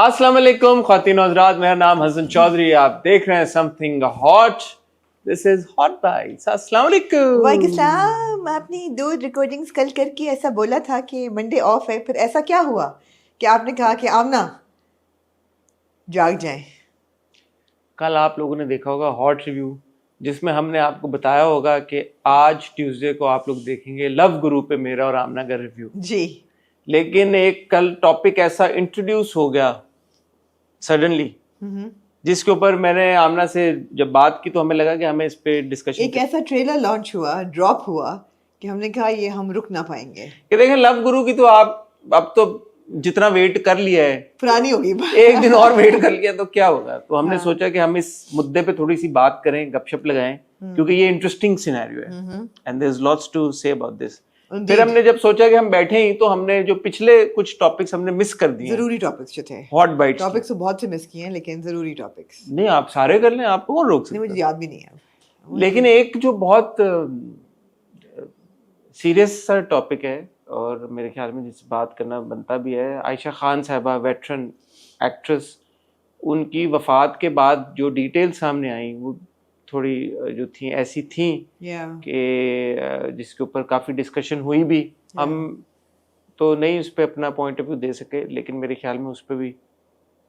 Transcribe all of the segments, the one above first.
अस्सलाम वालेकुम ख्वातीन और हज़रात, मेरा नाम हसन चौधरी, आप देख रहे हैं something hot. This is hot bytes. अस्सलाम वालेकुम। वालेकुम। आपने 2 रिकॉर्डिंग्स कल करके ऐसा बोला था कि मंडे ऑफ है, फिर ऐसा क्या हुआ कि आपने कहा कि आमना जाग जाएं? कल आप लोगों ने देखा होगा हॉट रिव्यू, जिसमें हमने आपको बताया होगा कि आज ट्यूसडे को आप लोग देखेंगे लव गुरु पे मेरा और आमना का रिव्यू। जी। लेकिन एक कल टॉपिक ऐसा इंट्रोड्यूस हो गया सडनली, जिसके ऊपर मैंने आमना से जब बात की तो हमें लगा कि हमें इस पे डिस्कशन एक ऐसा ट्रेलर लॉन्च हुआ, ड्रॉप हुआ कि हमने कहा ये हम रुक ना पाएंगे। कि देखें लव गुरु की तो आप अब तो जितना वेट कर लिया है, पुरानी होगी एक दिन और वेट कर लिया तो क्या होगा। तो हमने सोचा कि हम इस मुद्दे पे थोड़ी सी बात करें, गपशप लगाएं, क्योंकि ये इंटरेस्टिंग सिनेरियो है and there is lots to say about this. फिर हमने जब सोचा कि हम बैठे ही, तो हमने जो पिछले कुछ टॉपिक्स हमने मिस कर दिए, जरूरी टॉपिक्स जो थे, हॉट बाइट्स टॉपिक्स तो बहुत से मिस किए हैं, लेकिन जरूरी टॉपिक्स नहीं, आप सारे कर लें, आपको कौन रोक सकता है? मुझे याद भी नहीं है। लेकिन एक जो बहुत सीरियस सा टॉपिक है और मेरे ख्याल में जिस बात करना बनता भी है, आयशा खान साहिबा, वेटरन एक्ट्रेस, उनकी वफात के बाद जो डिटेल सामने आई वो थोड़ी जो थी ऐसी थी कि जिसके ऊपर काफ़ी डिस्कशन हुई भी। हम तो नहीं उस पर अपना पॉइंट ऑफ व्यू दे सके, लेकिन मेरे ख्याल में उस पर भी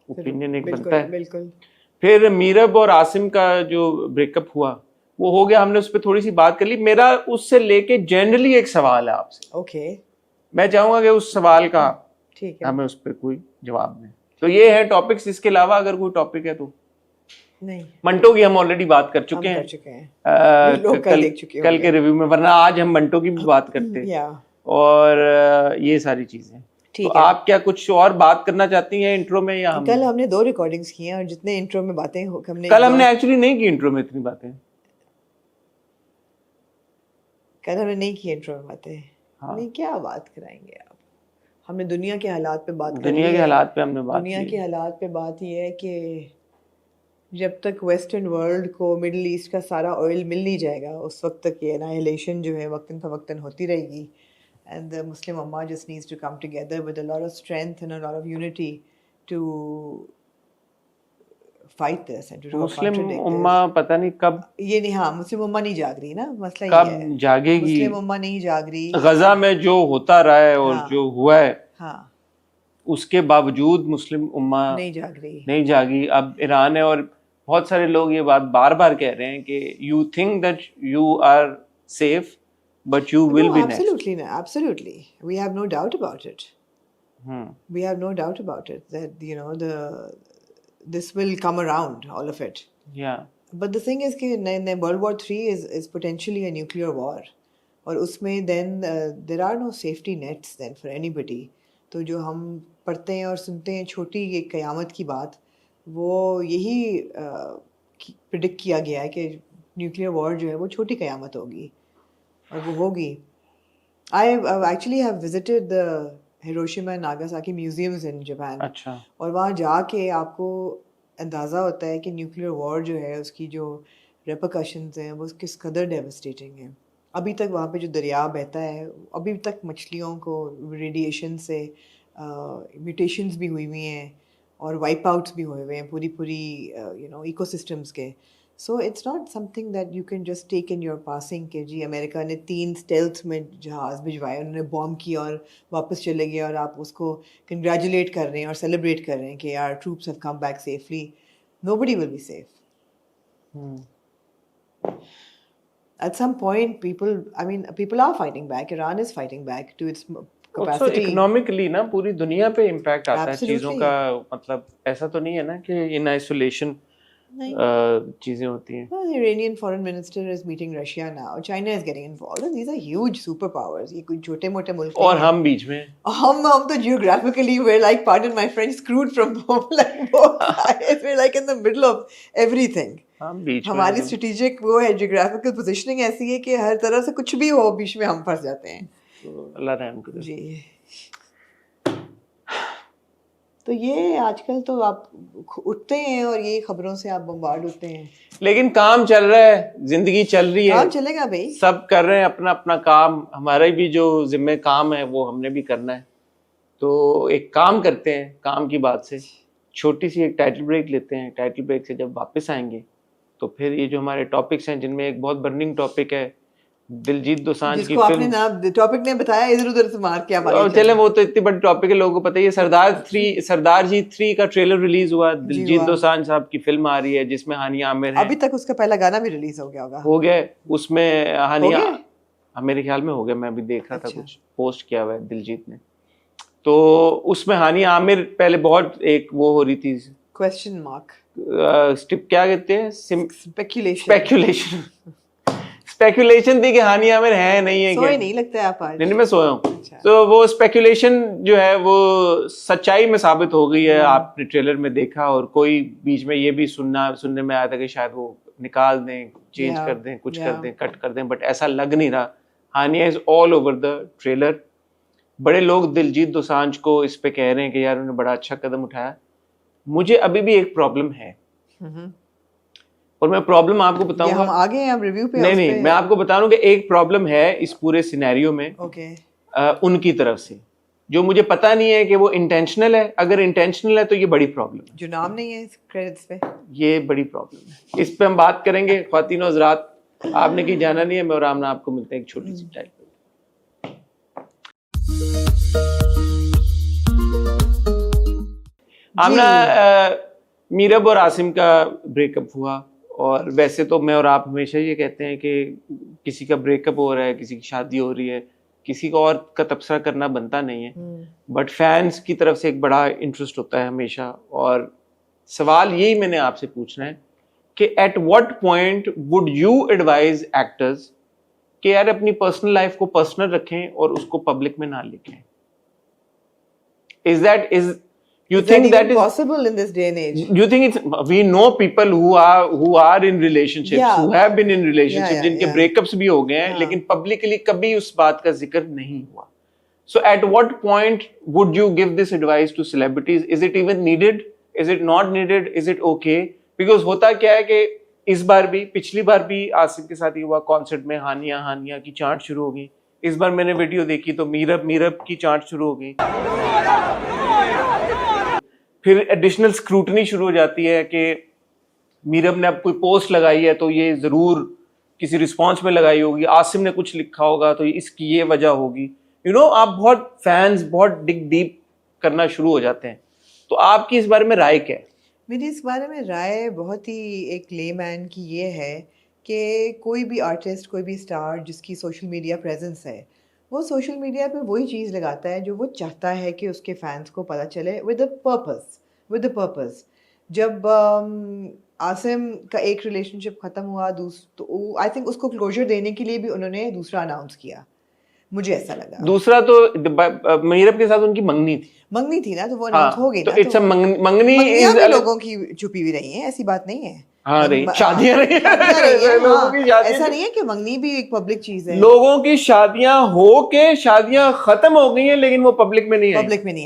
ओपिनियन एक बनता है। बिल्कुल। फिर मीरब और आसिम का जो ब्रेकअप हुआ वो हो गया, हमने उस पर थोड़ी सी बात कर ली। मेरा उससे लेके जनरली एक सवाल है आपसे। ओके। मैं चाहूंगा कि उस सवाल का ठीक है, हमें उस पर कोई जवाब दें। तो ये है टॉपिक्स, इसके अलावा अगर कोई टॉपिक है तो नहीं। मंटो की हम ऑलरेडी बात कर चुके हैं, लोग कल देख चुके कल के रिव्यू में, वरना आज हम मंटो की भी बात करते हैं और ये सारी चीजें। तो आप क्या कुछ और बात करना चाहती हैं इंट्रो में, या कल हमने 2 रिकॉर्डिंग्स की हैं और जितने इंट्रो में बातें हमने कल हमने एक्चुअली नहीं की इंट्रो में इतनी बातें। कल हमने नहीं की इंट्रो में बातें। नहीं, क्या बात कराएंगे आप? हमने दुनिया के हालात पे बात करी। दुनिया के हालात पे हमने बात दुनिया के हालात पे बात ये है कि जब तक वेस्टर्न वर्ल्ड को मिडिल ईस्ट का सारा ऑयल मिल नहीं जाएगा, उस वक्त तक ये एनाहिलेशन जो है वक्तन फवक्तन होती रहेगी। And the Muslim Ummah just needs to come together with a lot of strength and a lot of unity to fight this and to मुस्लिम उम्मा पता नहीं कब, ये नहीं, हाँ, मुस्लिम उम्मा नहीं जाग रही ना, मसला ये है, कब जागेगी। मुस्लिम उम्मा नहीं जाग रही। गजा में जो होता रहा है और जो हुआ है, उसके बावजूद मुस्लिम उम्मा नहीं जागी। अब ईरान है और बहुत सारे लोग ये बात बार बार कह रहे हैं कि you think that you are safe but you will be next. Absolutely, we have no doubt about it. We have no doubt about it that this will come around, all of it. Yeah. But the thing is कि World War III is potentially a nuclear war, और उसमें then there are no safety nets then for anybody. तो जो हम पढ़ते हैं और सुनते हैं छोटी एक क़यामत की बात, वो यही प्रिडिक्ट किया गया है कि न्यूक्लियर वॉर जो है वो छोटी क़यामत होगी, और वो होगी। I actually have visited the Hiroshima and Nagasaki museums in Japan. अच्छा। और वहाँ जाके आपको अंदाज़ा होता है कि न्यूक्लियर वॉर जो है उसकी जो रेपरकशंस हैं वो किस कदर डेवस्टेटिंग हैं। अभी तक वहाँ पे जो दरिया बहता है, अभी तक मछलियों को रेडिएशन से म्यूटेशंस भी हुई हुई हैं और वाइप आउट्स भी हुए हुए हैं पूरी इकोसिस्टम्स के। So it's not something that you can just take in your passing कि जी अमेरिका ने 3 स्टेल्थ में जहाज़ भिजवाए, उन्होंने बॉम्ब किया और वापस चले गए, और आप उसको कंग्रेचुलेट कर रहे हैं और सेलिब्रेट कर रहे हैं कि यार troops have come back safely. Nobody will be safe. At some point people are fighting back. Iran is fighting back to its capacity. Economically ना पूरी दुनिया पे इम्पैक्ट आता है चीज़ों का। मतलब ऐसा तो नहीं है ना कि इन आइसोलेशन चीजें होती हैं। The Iranian foreign minister is meeting Russia now. China is getting involved, and these are huge superpowers. ये कोई छोटे मोटे मुल्क और हम बीच में, हम तो geographically we're like, pardon my French, screwed from like both sides. We're like in the middle of everything. हम बीच में, हमारी strategic वो है, geographical positioning ऐसी है कि हर तरह से कुछ भी हो बीच में हम फंस जाते हैं। अल्लाह रहम करे जी। तो ये आजकल तो आप उठते हैं और ये खबरों से आप बम्बार्ड होते हैं, लेकिन काम चल रहा है, जिंदगी चल रही है, काम चलेगा भाई, सब कर रहे हैं अपना अपना काम। हमारा भी जो जिम्मे काम है वो हमने भी करना है। तो एक काम करते हैं, काम की बात से छोटी सी एक टाइटल ब्रेक लेते हैं। टाइटल ब्रेक से जब वापस आएंगे तो फिर ये जो हमारे टॉपिक्स हैं, जिनमें एक बहुत बर्निंग टॉपिक है दिलजीत दोसांझ की जिसको आपने फिल्म, ना टॉपिक ने बताया, इधर उधर से मार के आप आगे चले चले। वो तो इतनी बड़ी टॉपिक है, लोगों को पता ही है। सरदार जी 3 का ट्रेलर रिलीज हुआ, दिलजीत हुआ। दोसांझ साहब की फिल्म आ रही है जिसमें हानिया आमिर है। अभी तक उसका पहला गाना भी रिलीज हो गया होगा। हो गया उसमें हानिया, गया? मेरे ख्याल में हो गया, मैं अभी देख रहा था, अच्छा। कुछ पोस्ट किया हुआ है दिलजीत ने। तो उसमें हानिया आमिर पहले बहुत एक वो हो रही थी, क्वेश्चन मार्क, स्टिप क्या कहते हैं, स्पेक्यूलेशन स्पेक्यूलेशन थी कि हानिया आमिर है नहीं है, सोए नहीं लगता है आप आज। नहीं मैं सोया हूँ। अच्छा। तो वो स्पेक्यूलेशन जो है वो सच्चाई में साबित हो गई है। आपने ट्रेलर में देखा, और कोई बीच में ये भी सुनने में आया था कि शायद वो निकाल दें, चेंज कर दें, कुछ कर दें, कट कर दें, बट ऐसा लग नहीं रहा। Hania is all over the trailer. बड़े लोग दिलजीत दोसांझ को इस पे कह रहे हैं कि यार उन्होंने बड़ा अच्छा कदम उठाया। मुझे अभी भी एक प्रॉब्लम है, और मैं प्रॉब्लम आपको बताऊंगा। हम आगे हैं अब रिव्यू पे। नहीं, मैं आपको बता रहा हूं कि एक प्रॉब्लम है इस पूरे सिनेरियो में। ओके। उनकी तरफ से, जो मुझे पता नहीं है कि वो इंटेंशनल है। अगर इंटेंशनल है तो ये बड़ी प्रॉब्लम है। जो नाम नहीं है क्रेडिट्स पे, ये बड़ी प्रॉब्लम है। इस पे हम बात करेंगे। ख्वातीन और हज़रात, आपने की जाना नहीं है, मैं और आमना आपको मिलते हैं एक छोटी सी टाइम पे। आमना, मीरब और आसिम का ब्रेकअप हुआ, और वैसे तो मैं और आप हमेशा ये कहते हैं कि किसी का ब्रेकअप हो रहा है, किसी की शादी हो रही है, किसी को और का तबसरा करना बनता नहीं है, बट फैंस की तरफ से एक बड़ा इंटरेस्ट होता है हमेशा। और सवाल यही मैंने आपसे पूछना है कि at what point would you advise actors कि यार अपनी पर्सनल लाइफ को पर्सनल रखें और उसको पब्लिक में ना लिखें? You think that is possible in this day and age? You think it's, we know people who are in relationships, who have been in relationships, जिनके breakups भी हो गए हैं, लेकिन publicly कभी उस बात का जिक्र नहीं हुआ। So at what point would you give this advice to celebrities? Is it even needed? Is it not needed? Is it okay? Because होता क्या है कि इस बार भी, पिछली बार भी आसिफ के साथ ही हुआ, कॉन्सर्ट में हानिया की चांट शुरू हो गई। इस बार मैंने वीडियो देखी तो मीरब की चांट शुरू हो गई। फिर एडिशनल स्क्रूटनी शुरू हो जाती है कि मीरब ने अब कोई पोस्ट लगाई है तो ये जरूर किसी रिस्पांस में लगाई होगी, आसिम ने कुछ लिखा होगा तो इसकी ये वजह होगी। आप बहुत फैंस बहुत डिग डीप करना शुरू हो जाते हैं। तो आपकी इस बारे में राय क्या है? मेरी इस बारे में राय बहुत ही एक लेमैन की ये है कि कोई भी आर्टिस्ट, कोई भी स्टार जिसकी सोशल मीडिया प्रेजेंस है, वो सोशल मीडिया पे वही चीज़ लगाता है जो वो चाहता है कि उसके फैंस को पता चले, विद अ पर्पस। जब आसिम का एक रिलेशनशिप ख़त्म हुआ, तो आई थिंक उसको क्लोजर देने के लिए भी उन्होंने दूसरा अनाउंस किया, मुझे ऐसा लगा। दूसरा तो मीरब के साथ उनकी मंगनी थी ना, तो वो अनाउंस हो गई ना। तो इट्स अ मंगनी लोगों की छुपी हुई रही है, ऐसी बात नहीं है। शादियां नहीं है। लोगों की ऐसा नहीं है कि मंगनी भी एक पब्लिक चीज है। लोगों की शादियां हो के शादियां खत्म हो गई हैं, लेकिन वो पब्लिक में नहीं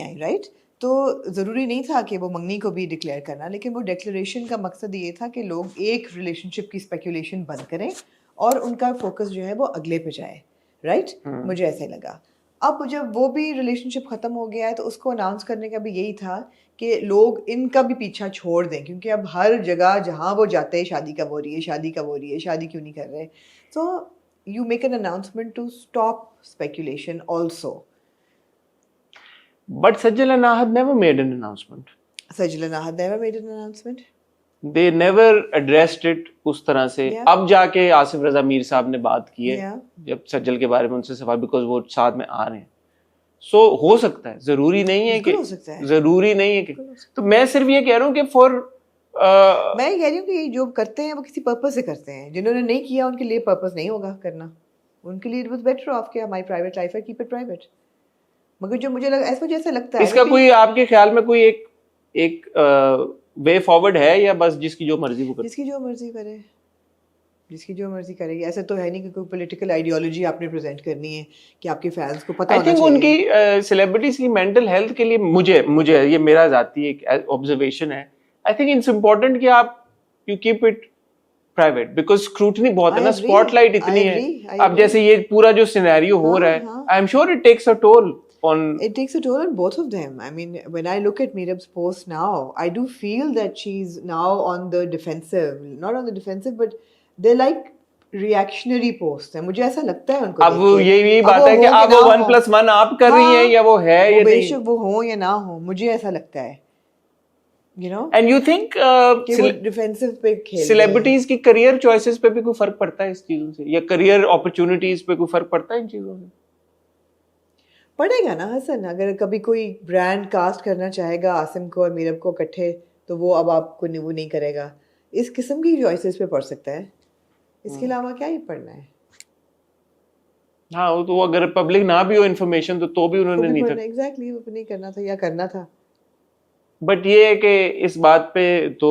आई, राइट। तो ज़रूरी नहीं था कि वो मंगनी को भी डिक्लेयर करना, लेकिन वो डिक्लेरेशन का मकसद ये था कि लोग एक रिलेशनशिप की स्पेकुलेशन बंद करें और उनका फोकस जो है वो अगले पे जाए, राइट। मुझे ऐसे लगा। अब जब वो भी रिलेशनशिप ख़त्म हो गया है तो उसको अनाउंस करने का भी यही था कि लोग इनका भी पीछा छोड़ दें, क्योंकि अब हर जगह जहाँ वो जाते हैं शादी कब हो रही है, शादी क्यों नहीं कर रहे। So you make an announcement to stop speculation also. But Sajjal and Ahad never made an announcement. They never addressed it उस तरह से। अब जाके आसिफ रजा मीर साहब ने बात की है जब सज्जल के बारे में उनसे सवाल, बिकॉज वो साथ में आ रहे हैं। सो हो सकता है, जरूरी नहीं है कि तो मैं सिर्फ ये कह रहा हूँ कि मैं कह रही हूँ कि जो करते हैं वो किसी पर्पस से करते हैं। जिन्होंने नहीं किया उनके लिए पर्पस नहीं होगा करना, उनके लिए इट वाज बेटर ऑफ कि हमारी प्राइवेट लाइफ है, कीप इट प्राइवेट। मगर जो मुझे जैसे लगता है इसका कोई आपके ख्याल में कोई एक वे फॉरवर्ड है, या बस जिसकी जो मर्जी वो करे? जिसकी जो मर्जी करेगी। ऐसा तो है नहीं कि कोई पॉलिटिकल आइडियोलॉजी आपने प्रेजेंट करनी है कि आपके फैंस को पता होना चाहिए। आई थिंक उनकी सेलिब्रिटीज की मेंटल हेल्थ के लिए मुझे ये मेरा जाती एक ऑब्जर्वेशन है, आई थिंक इट्स इम्पोर्टेंट कि आप you keep it private, because scrutiny बहुत है ना, स्पॉटलाइट इतनी है। अब जैसे ये पूरा जो सिनेरियो हो रहा है, I am sure it takes a toll. on It takes a toll on both of them. I mean, when I look at Meerab's post now, I do feel that she's now on the defensive. Not on the defensive, but they're like reactionary posts हैं. मुझे ऐसा लगता है उनको अब देख के। यही अब बात वो है कि हो अब ना वो हो। 1+1 आप कर रही हैं या वो है वो या नहीं, बेशक वो हो या ना हो, मुझे ऐसा लगता है, you know, and you think कि वो डिफेंसिव पे खेल रहे हैं। सेलिब्रिटीज की करियर चॉइसेस पे भी कोई फर्क पड़ता है इस चीजों से, या करियर अपॉर्चुनिटीज पे कोई फर्क पड़ता है इन चीजों से? पड़ेगा ना हसन, अगर कभी कोई ब्रांड कास्ट करना चाहेगा आसिम को और मीरब को इकट्ठे, तो वो अब आपको वो नहीं करेगा। इस किस्म की चॉइसेस पे पड़ सकता है, इसके अलावा क्या ही पढ़ना है। हाँ, वो तो अगर पब्लिक ना भी हो इन्फॉर्मेशन तो भी उन्होंने नहीं था। एग्जैक्टली, वो नहीं करना था या करना था। बट ये है कि इस बात पे तो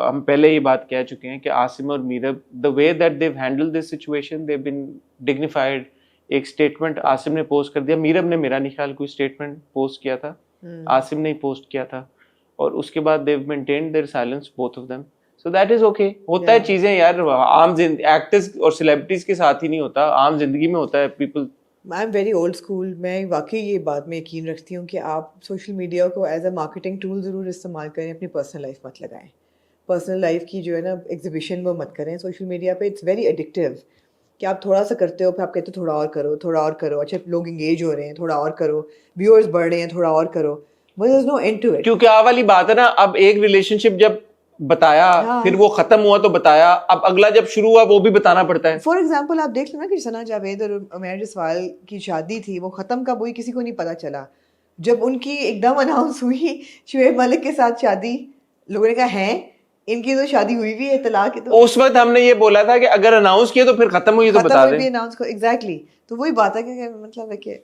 हम पहले ही बात कह चुके हैं कि आसिम और Merub, the way that they've handle this situation, they've been dignified. एक स्टेटमेंट आसिम ने पोस्ट कर दिया, मीरब ने मेरा नहीं ख्याल कोई स्टेटमेंट पोस्ट किया था, आसिम ने ही पोस्ट किया था, और उसके बाद they've maintained their silence both of them. So that is okay. होता है चीजें यार, आम एक्टर्स और सेलिब्रिटीज के साथ ही नहीं होता, आम जिंदगी में होता है। People, I am very old school. मैं वाकई ये बात में यकीन रखती हूँ कि आप सोशल मीडिया को एज अ मार्केटिंग टूल ज़रूर इस्तेमाल करें, अपनी पर्सनल लाइफ मत लगाएं। पर्सनल लाइफ की जो है ना एग्जिबिशन वो मत करें सोशल मीडिया पे। इट्स वेरी एडिक्टिव कि आप थोड़ा सा करते हो, फिर आप कहते हो थोड़ा और करो, थोड़ा और करो, अच्छा लोग इंगेज हो रहे हैं, थोड़ा और करो, व्यूअर्स बढ़ रहे हैं, थोड़ा और करो, but there is no end to it. क्योंकि आ वाली बात है ना, अब एक रिलेशनशिप जब बताया, हाँ। फिर वो खत्म हुआ तो बताया, अब अगला जब शुरू हुआ वो भी बताना पड़ता है। फॉर एग्जाम्पल आप देख लो ना कि सना जावेद और उमैर जसवाल की शादी थी, वो ख़त्म कब हुई किसी को नहीं पता चला। जब उनकी एकदम अनाउंस हुई शुएब मलिक के साथ शादी, लोगों ने कहा है इनकी तो शादी हुई भी है, तलाक है। तो उस वक्त हमने ये बोला था कि अगर अनाउंस किया तो फिर खत्म हुई तो बता दें। अनाउंस को एग्जैक्टली। तो वही बात है कि मतलब है कि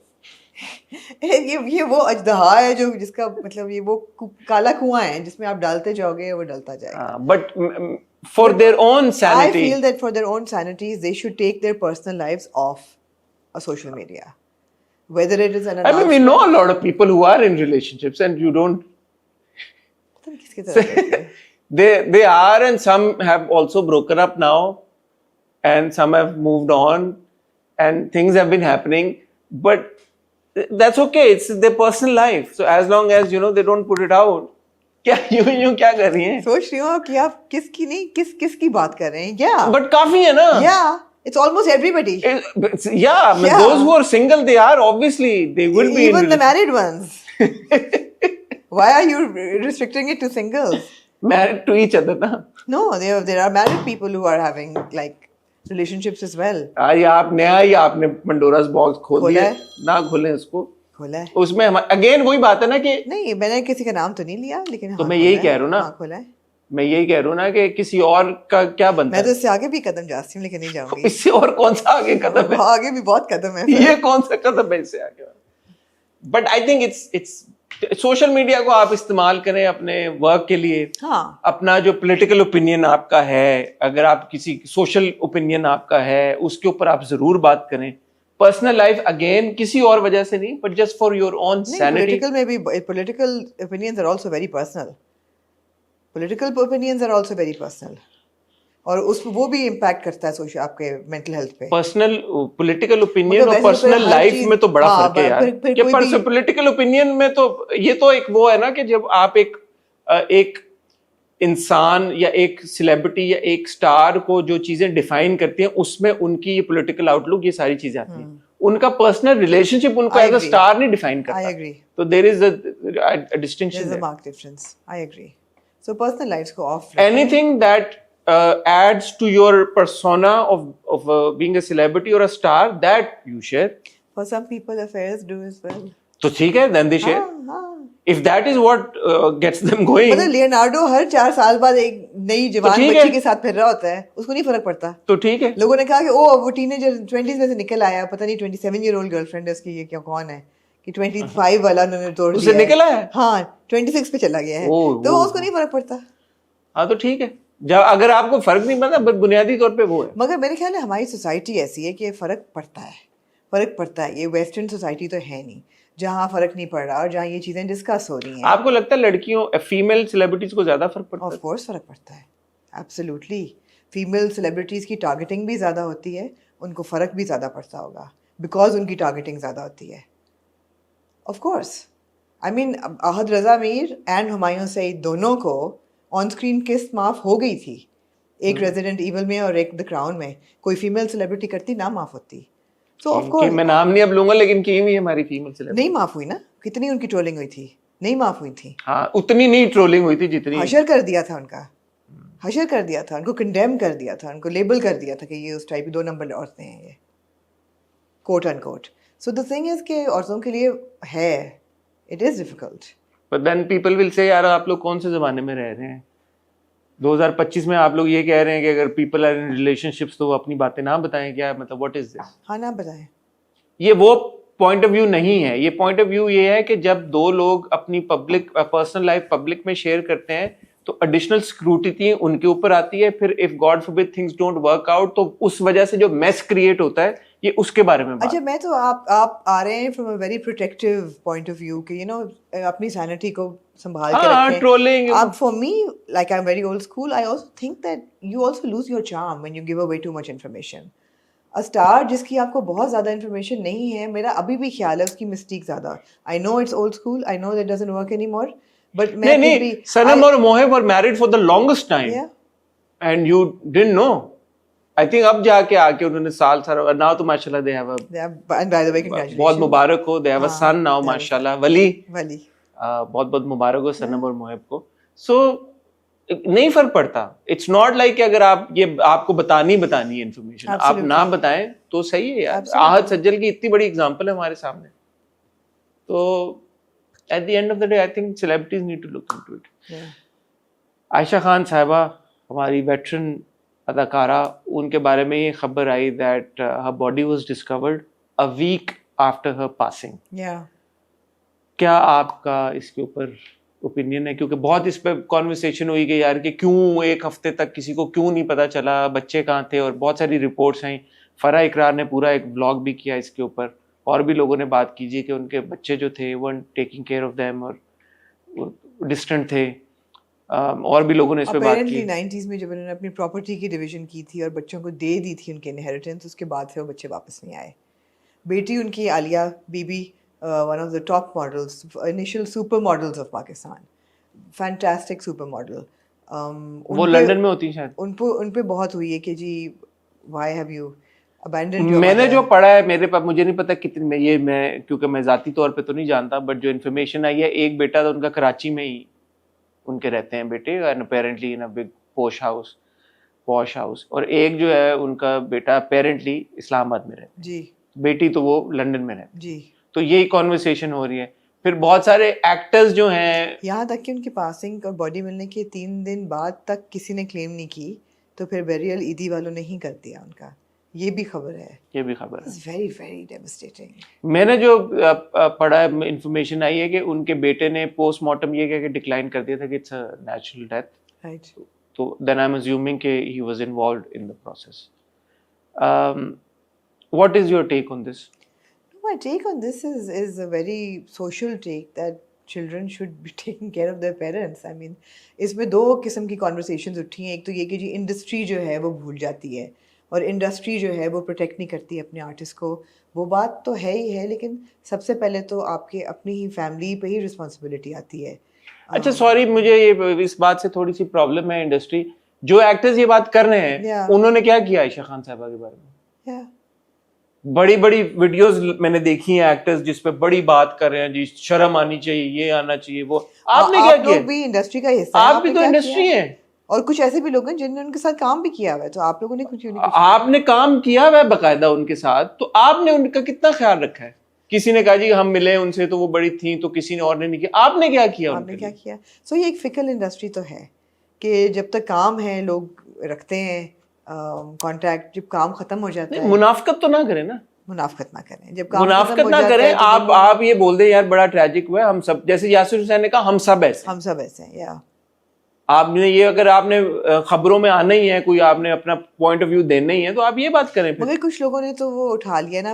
ये वो अजदहा है जो जिसका मतलब ये वो काला कुआं है जिसमें आप डालते जाओगे वो डलता जाएगा। But for their own sanity, I feel that for their own sanities they should take their personal lives off a social media, whether it is an I mean, we announcement। know a lot of people who are in relationships and you don't पता नहीं किसकी तरफ से। they are, and some have also broken up now and some have moved on and things have been happening, but that's okay, it's their personal life, so as long as you know they don't put it out। क्या यूं क्या कर रही हैं? सोच रही हूँ कि आप किसकी नहीं किसकी बात कर रहे हैं। Yeah, बट काफी है ना। yeah, it's almost everybody, yeah, I mean, Yeah. those who are single, they are obviously, they will be even in the married ones। Why are you restricting it to singles? married to each other ना। No, there are married people who are having like relationships as well। आज आप नया ही आपने पंडोरास box खोल खोला दिया, है। ना खोलें उसको। खोला है? उसमें अगेन वही बात है ना कि नहीं, मैंने किसी का नाम तो नहीं लिया, लेकिन तो हाँ, मैं खोला यही है। कह रहा हूँ ना, हाँ, खोला है। मैं यही कह रहा हूँ ना कि किसी और का क्या बनता मैं तो है? इससे आगे भी कदम जाती हूँ, लेकिन नहीं जाऊंगी। इससे और कौन सा आगे कदम है? आगे भी बहुत कदम है। ये कौन सा कदम है इससे आगे? But I think it's social media को आप इस्तेमाल करें अपने वर्क के लिए। हाँ, अपना जो पॉलिटिकल ओपिनियन आपका है, अगर आप किसी सोशल ओपिनियन आपका है, उसके ऊपर आप जरूर बात करें। पर्सनल लाइफ अगेन किसी और वजह से नहीं, but just for your own sanity. Political में भी political opinions are also very personal. Political opinions are also very personal, और उस वो भी इम्पैक्ट करता है सोशल आपके मेंटल हेल्थ पे। पर्सनल पॉलिटिकल ओपिनियन मतलब और वैसे पर्सनल हर लाइफ चीज- में तो बड़ा हाँ, फर्क है यार। फिर कि कोई भी- पॉलिटिकल ओपिनियन में तो ये तो एक वो है ना कि जब आप एक इंसान या एक सेलिब्रिटी या एक स्टार को जो चीजें डिफाइन करती हैं, उसमें उनकी ये पॉलिटिकल आउटलुक, ये सारी चीजें आती हैं। उनका पर्सनल रिलेशनशिप उनको I as a agree. Star नहीं डिफाइन करता। I agree. तो there is a There's distinction a there. marked difference. I agree. So personal lives को off। Anything that adds to your persona of being a celebrity or a star, that you share। For some people affairs do as well। तो ठीक है, then they share। हाँ, हाँ। If that is what gets them going, मतलब Leonardo हर 4 साल बाद एक नई जवान ठीक बच्ची है। के साथ फिर रहा होता है, उसको नहीं फर्क पड़ता। तो ठीक है। लोगों ने कहा कि ओ वो टीनेजर 20s में से निकल आया, पता नहीं 27-year-old गर्लफ्रेंड है उसकी, ये क्या कौन है कि 25 वाला उन्होंने तोड़ उससे दिया है। निकल आया? हाँ, 26 पे चला गया है, तो उसको नहीं फर्क पड़ता। हाँ तो ठीक है, जब अगर आपको फर्क नहीं पड़ता, बट बुनियादी तौर पे वो है। मगर मेरे ख्याल है हमारी सोसाइटी ऐसी है कि फर्क पड़ता है, फर्क पड़ता है। ये वेस्टर्न सोसाइटी तो है नहीं जहाँ फर्क नहीं पड़ रहा और जहाँ ये चीजें डिस्कस हो रही हैं। आपको लगता है लड़कियों, फीमेल सेलिब्रिटीज को ज्यादा फर्क पड़ता ऑफ है? कोर्स फर्क पड़ता है, एब्सोल्युटली। फीमेल सेलिब्रिटीज की टारगेटिंग भी ज़्यादा होती है, उनको फ़र्क भी ज़्यादा पड़ता होगा बिकॉज उनकी टारगेटिंग ज़्यादा होती है। Of course, I mean Ahad Raza Mir and Humayun Saeed दोनों को ऑन स्क्रीन किस माफ हो गई थी, एक रेजिडेंट इवल में और एक द क्राउन में। कोई फीमेल सेलिब्रिटी करती ना माफ होती। सो ऑफ कि कोर्स मैं नाम नहीं अब लूंगा, लेकिन की हुई हमारी फीमेल सेलिब्रिटी नहीं माफ हुई ना, कितनी उनकी ट्रोलिंग हुई थी, नहीं माफ हुई थी। हाँ, उतनी नहीं ट्रोलिंग हुई थी जितनी हशर कर दिया था उनका, हशर कर दिया था उनको, कंडेम कर दिया था उनको, लेबल कर दिया था कि ये उस टाइप की 2 नंबर औरतें हैं ये, quote and quote. So the thing is कि औरतों के लिए है, it is difficult. But then people will say यार आप लोग कौन से जमाने में रह रहे हैं? 2025 में आप लोग ये कह रहे हैं कि अगर पीपल आर इन रिलेशनशिप्स तो वो अपनी बातें ना बताएं, क्या मतलब व्हाट इज दिस? हाँ ना बताएं। ये वो पॉइंट ऑफ व्यू नहीं है। ये पॉइंट ऑफ व्यू ये है कि जब दो लोग अपनी पब्लिक पर्सनल लाइफ पब्लिक में शेयर करते हैं तो एडिशनल स्क्रूटिनी उनके ऊपर आती है। फिर if God forbid things don't work out तो उस वजह से जो मेस क्रिएट होता है, ये उसके बारे में बात। अच्छा, मैं तो आप आ रहे हैं from a very protective point of view कि अपनी सैनिटी को संभाल के रखें। ट्रोलिंग आप for me like I am very old school, I also think that you also lose your charm when you give away too much information. A star जिसकी आपको बहुत ज़्यादा इन्फॉर्मेशन नहीं है, मेरा अभी भी ख्याल है उसकी मिस्टेक ज़्यादा। I know it's old school, I know that doesn't work anymore, but मैं नहीं, भी सनम और Mohib were married for the longest time and you didn't know. I think अब जाके आके उन्होंने साल सारा, नाउ तो माशाल्लाह दे हैव बहुत मुबारक हो, they have a sun now माशाल्लाह, वली बहुत बहुत मुबारक हो सनम और मोहिब को। सो नहीं फर्क पड़ता, इट्स नॉट लाइक अगर आप ये आपको बतानी है इन्फॉर्मेशन, आप ना बताएं तो सही है यार। आहत सज्जल की इतनी बड़ी एग्जांपल है हमारे सामने। तो at the end of the day I think celebrities need to look into it. Ayesha Khan Sahiba हमारी वेटरन अदाकारा, उनके बारे में ये खबर आई that her body was discovered a week after her passing. क्या आपका इसके ऊपर ओपिनियन है? क्योंकि बहुत इस पे कॉन्वर्सेशन हुई कि यार कि क्यों एक हफ्ते तक किसी को क्यों नहीं पता चला, बच्चे कहाँ थे, और बहुत सारी रिपोर्ट्स आई। फरा इकरार ने पूरा एक ब्लॉग भी किया इसके ऊपर, और भी लोगों ने बात कीजिए कि उनके बच्चे जो थे one taking care of them और डिस्टेंट थे। और भी लोगों ने इस पे बात की। 90s में जब उन्होंने अपनी प्रॉपर्टी की डिवीजन की थी और बच्चों को दे दी थी उनके इनहेरिटेंस, उसके बाद से वो बच्चे वापस नहीं आए। बेटी उनकी Aaliya Bibi, one of the top models, initial super models of Pakistan, fantastic super model. वो लंदन में होती है शायद। उन पे बहुत हुई है कि जी व्हाई हैव यू अबैंडन्ड। मैंने जो पढ़ा है, मेरे पास, मुझे नहीं पता कितने में ये, मैं क्योंकि मैं जाती तौर पे तो नहीं जानता, बट जो इन्फॉर्मेशन आई है, एक बेटा तो उनका कराची में ही उनके रहते हैं बेटे, and apparently in a big posh house, और एक जो है उनका बेटा अपेरेंटली इस्लामाबाद में रहता है जी, बेटी तो वो लंदन में रहती जी। तो यही कॉन्वर्सेशन हो रही है। फिर बहुत सारे एक्टर्स जो हैं, यहाँ तक कि उनकी पासिंग और बॉडी मिलने के 3 दिन बाद तक किसी ने क्लेम नहीं की, तो फिर बेरियल ईदी वालों ने ही कर दिया उनका। ये भी खबर है। Very very devastating. मैंने जो पढ़ा है, इंफॉर्मेशन आई है कि उनके बेटे ने पोस्टमार्टम ये कह के डिक्लाइन कर दिया था कि it's a natural death, right. तो देन आई एम अज्यूमिंग कि he was involved in the process. What is your take on this? My take on this is a very social take that children should be taking care of their parents. I mean, इसमें 2 किस्म की conversations उठी हैं। एक तो ये कि जी industry जो है वो भूल जाती है और इंडस्ट्री जो है वो प्रोटेक्ट नहीं करती अपने आर्टिस्ट को, वो बात तो है ही है, लेकिन सबसे पहले तो आपके अपनी ही फैमिली पे ही रिस्पॉन्सिबिलिटी आती है। अच्छा, सॉरी, मुझे ये इस बात से थोड़ी सी प्रॉब्लम है। इंडस्ट्री जो एक्टर्स ये बात कर रहे हैं, उन्होंने क्या किया आयशा खान साहिबा के बारे में? बड़ी बड़ी वीडियोस मैंने देखी हैं एक्टर्स जिसपे बड़ी बात कर रहे हैं, जी शर्म आनी चाहिए, ये आना चाहिए, वो। आपने क्या किया? आप भी इंडस्ट्री का हिस्सा हैं, आप भी तो इंडस्ट्री हैं, और कुछ ऐसे भी लोग हैं जिन्होंने उनके साथ काम भी किया हुआ है, तो आप लोगों ने कुछ आपने काम किया हुआ है बकायदा उनके साथ, तो आपने उनका कितना ख्याल रखा है? किसी ने कहा जी हम मिले उनसे तो वो बड़ी थी, तो किसी ने और ने नहीं किया, आपने क्या किया? आपने क्या किया? सो ये एक फिकल इंडस्ट्री तो है कि जब तक काम है लोग रखते हैं कॉन्ट्रैक्ट, जब काम खत्म हो जाता है। मुनाफकत तो ना करें ना, मुनाफकत ना करें, जब काम मुनाफकत ना करें। आप ये बोल दे यार बड़ा ट्रेजिक हुआ है, हम सब, जैसे यासिर हुसैन ने कहा, हम सब ऐसे हैं। या आपने ये, अगर आपने खबरों में आना ही है, कोई आपने अपना पॉइंट ऑफ व्यू देना ही है, तो आप ये बात करें। मगर कुछ लोगों ने तो वो उठा लिया ना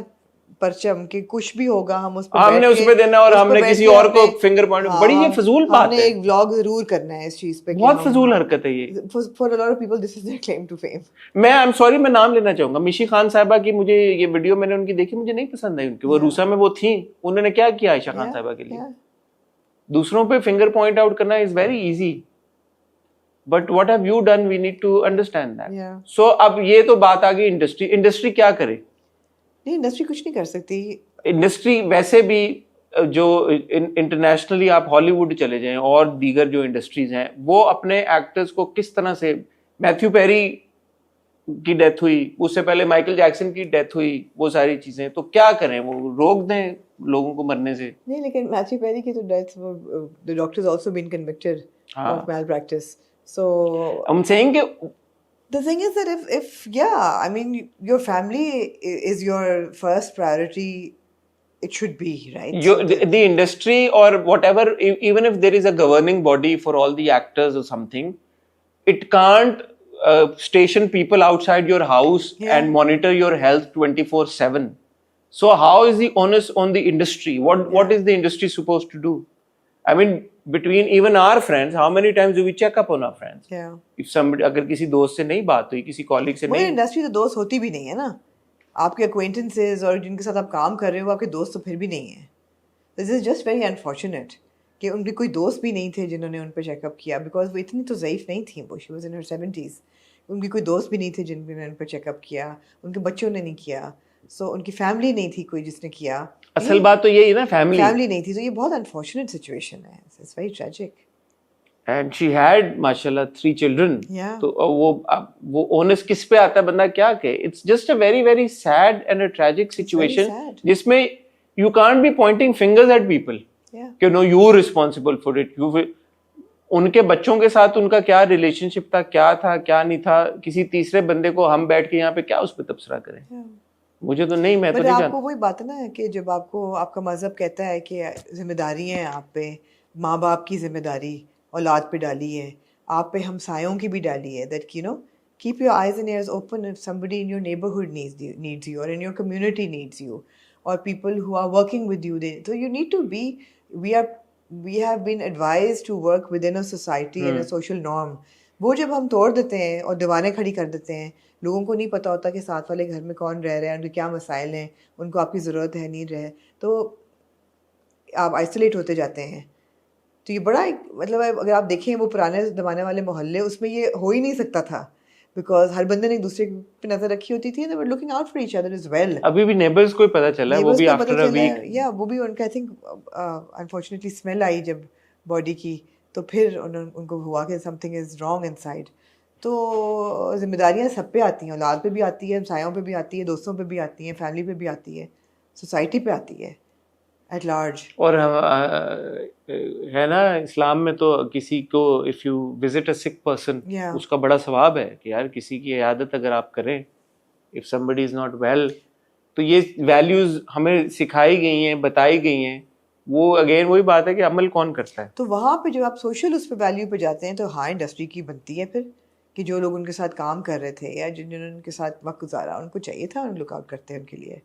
परचम कि कुछ भी होगा हम उस पे हमने उस पे देना और हमने किसी और को फिंगर पॉइंट, बड़ी ये फजूल बात हमने है, एक व्लॉग जरूर करना है इस चीज पे कि बहुत फजूल हरकत है ये। For a lot of people this is their claim to fame. मैं आई एम सॉरी, मैं नाम लेना चाहूंगा मिशी खान साहिबा की। मुझे ये वीडियो मैंने उनकी देखी, मुझे नहीं पसंद आई उनकी। वो रूसा में वो थी, उन्होंने क्या किया आयशा खान साहिबा के लिए? दूसरों पे फिंगर पॉइंट आउट करना is very easy, but what have you done, we need to understand that. So अब ये तो बात आ गई इंडस्ट्री। इंडस्ट्री क्या करे? नहीं, इंडस्ट्री कुछ नहीं कर सकती। इंडस्ट्री वैसे भी जो इंटरनेशनली आप हॉलीवुड चले जाएं और दीगर जो इंडस्ट्रीज हैं, वो अपने एक्टर्स को किस तरह से, मैथ्यू पेरी की डेथ हुई, उससे पहले माइकल जैक्सन की डेथ हुई, वो सारी चीजें, तो क्या करें? वो रोक दें लोगों को मरने से? नहीं, लेकिन मैथ्यू पेरी की तो डेथ, the doctors also been convicted of malpractice. So I am saying कि the thing is that if yeah, I mean, your family is your first priority. It should be, right? The industry or whatever, even if there is a governing body for all the actors or something, it can't station people outside your house and monitor your health 24/7. So how is the onus on the industry? What is the industry supposed to do? I mean, between even our friends, how many times do we check up on our friends? Yeah. If somebody, अगर किसी दोस्त से नहीं बात हुई, किसी colleague से नहीं, इंडस्ट्री तो दोस्त होती भी नहीं है ना। आपके अक्वेंटेंसेस और जिनके साथ आप काम कर रहे हो, आपके दोस्त तो फिर भी नहीं है। This is just very unfortunate कि उनके कोई दोस्त भी नहीं थे जिन्होंने उन पर चेकअप किया, बिकॉज वो इतनी तो ज़ईफ नहीं थी, वो she was in her 70s। उनके कोई दोस्त भी नहीं थे जिन्होंने उन पर चेकअप किया, उनके बच्चों ने नहीं किया, सो उनकी फैमिली नहीं थी कोई जिसने किया। असल बात तो यही ना, फैमिली नहीं थी, तो ये बहुत अनफॉर्चुनेट सिचुएशन है। It's very tragic. And she had माशाल्लाह 3 children. Yeah. तो वो ओनस किस पे आता है, बंदा क्या कहे? It's just a very very sad and a tragic situation जिसमें you can't be pointing fingers at people. Yeah. कि no, you're responsible for it. उनके बच्चों के साथ उनका क्या रिलेशनशिप था, क्या था, क्या नहीं था, किसी तीसरे बंदे को हम बैठ के यहाँ पे क्या उस पर तबसरा करें? मुझे तो नहीं, मैं तो नहीं जानता। आपको वही बात है ना कि जब आपको आपका मजहब कहता है कि जिम्मेदारी है आप पे, माँ बाप की जिम्मेदारी औलाद पे डाली है, आप पे हमसायों की भी डाली है, that you know keep your eyes and ears open if somebody in your neighbourhood needs you और in your community needs you और people who are working with you, तो you need to be, we have been advised to work within a society and a social norm. वो जब हम तोड़ देते हैं और दीवारें खड़ी कर देते हैं, लोगों को नहीं पता होता कि साथ वाले घर में कौन रह रहा है, उनके क्या मसाइल हैं, उनको आपकी ज़रूरत है नहीं रहे, तो आप आइसोलेट होते जाते हैं। तो ये बड़ा मतलब अगर आप देखें वो पुराने ज़माने वाले मोहल्ले, उसमें ये हो ही नहीं सकता था, बिकॉज हर बंदे ने एक दूसरे पे नज़र रखी होती थी, they were looking out for each other as well. अभी भी नेबर्स को पता चला है, वो भी आफ्टर अ वीक, या वो भी उनका आई थिंक अनफॉर्चुनेटली स्मेल आई जब बॉडी की, तो फिर उनको हुआ कि समथिंग इज़ रॉन्ग इनसाइड। तो जिम्मेदारियाँ सब पे आती हैं, औलाद पे भी आती है, हमसायों पे भी आती है, दोस्तों पे भी आती हैं, फैमिली पे भी आती है, सोसाइटी पे आती है एट लार्ज। और है ना इस्लाम में तो किसी को if you visit a sick person, उसका बड़ा सवाब है कि यार किसी की इयादत अगर आप करें, if somebody is not well, तो ये वैल्यूज़ हमें सिखाई गई हैं, बताई गई हैं। वो अगेन वही बात है कि अमल कौन करता है। तो वहाँ पे जब आप सोशल उस पर वैल्यू पे जाते हैं, तो हाँ इंडस्ट्री की बनती है फिर कि जो लोग उनके साथ काम कर रहे थे या जिन्होंने उनके साथ वक्त गुजारा, उनको चाहिए था उन लुक आउट करते हैं उनके लिए।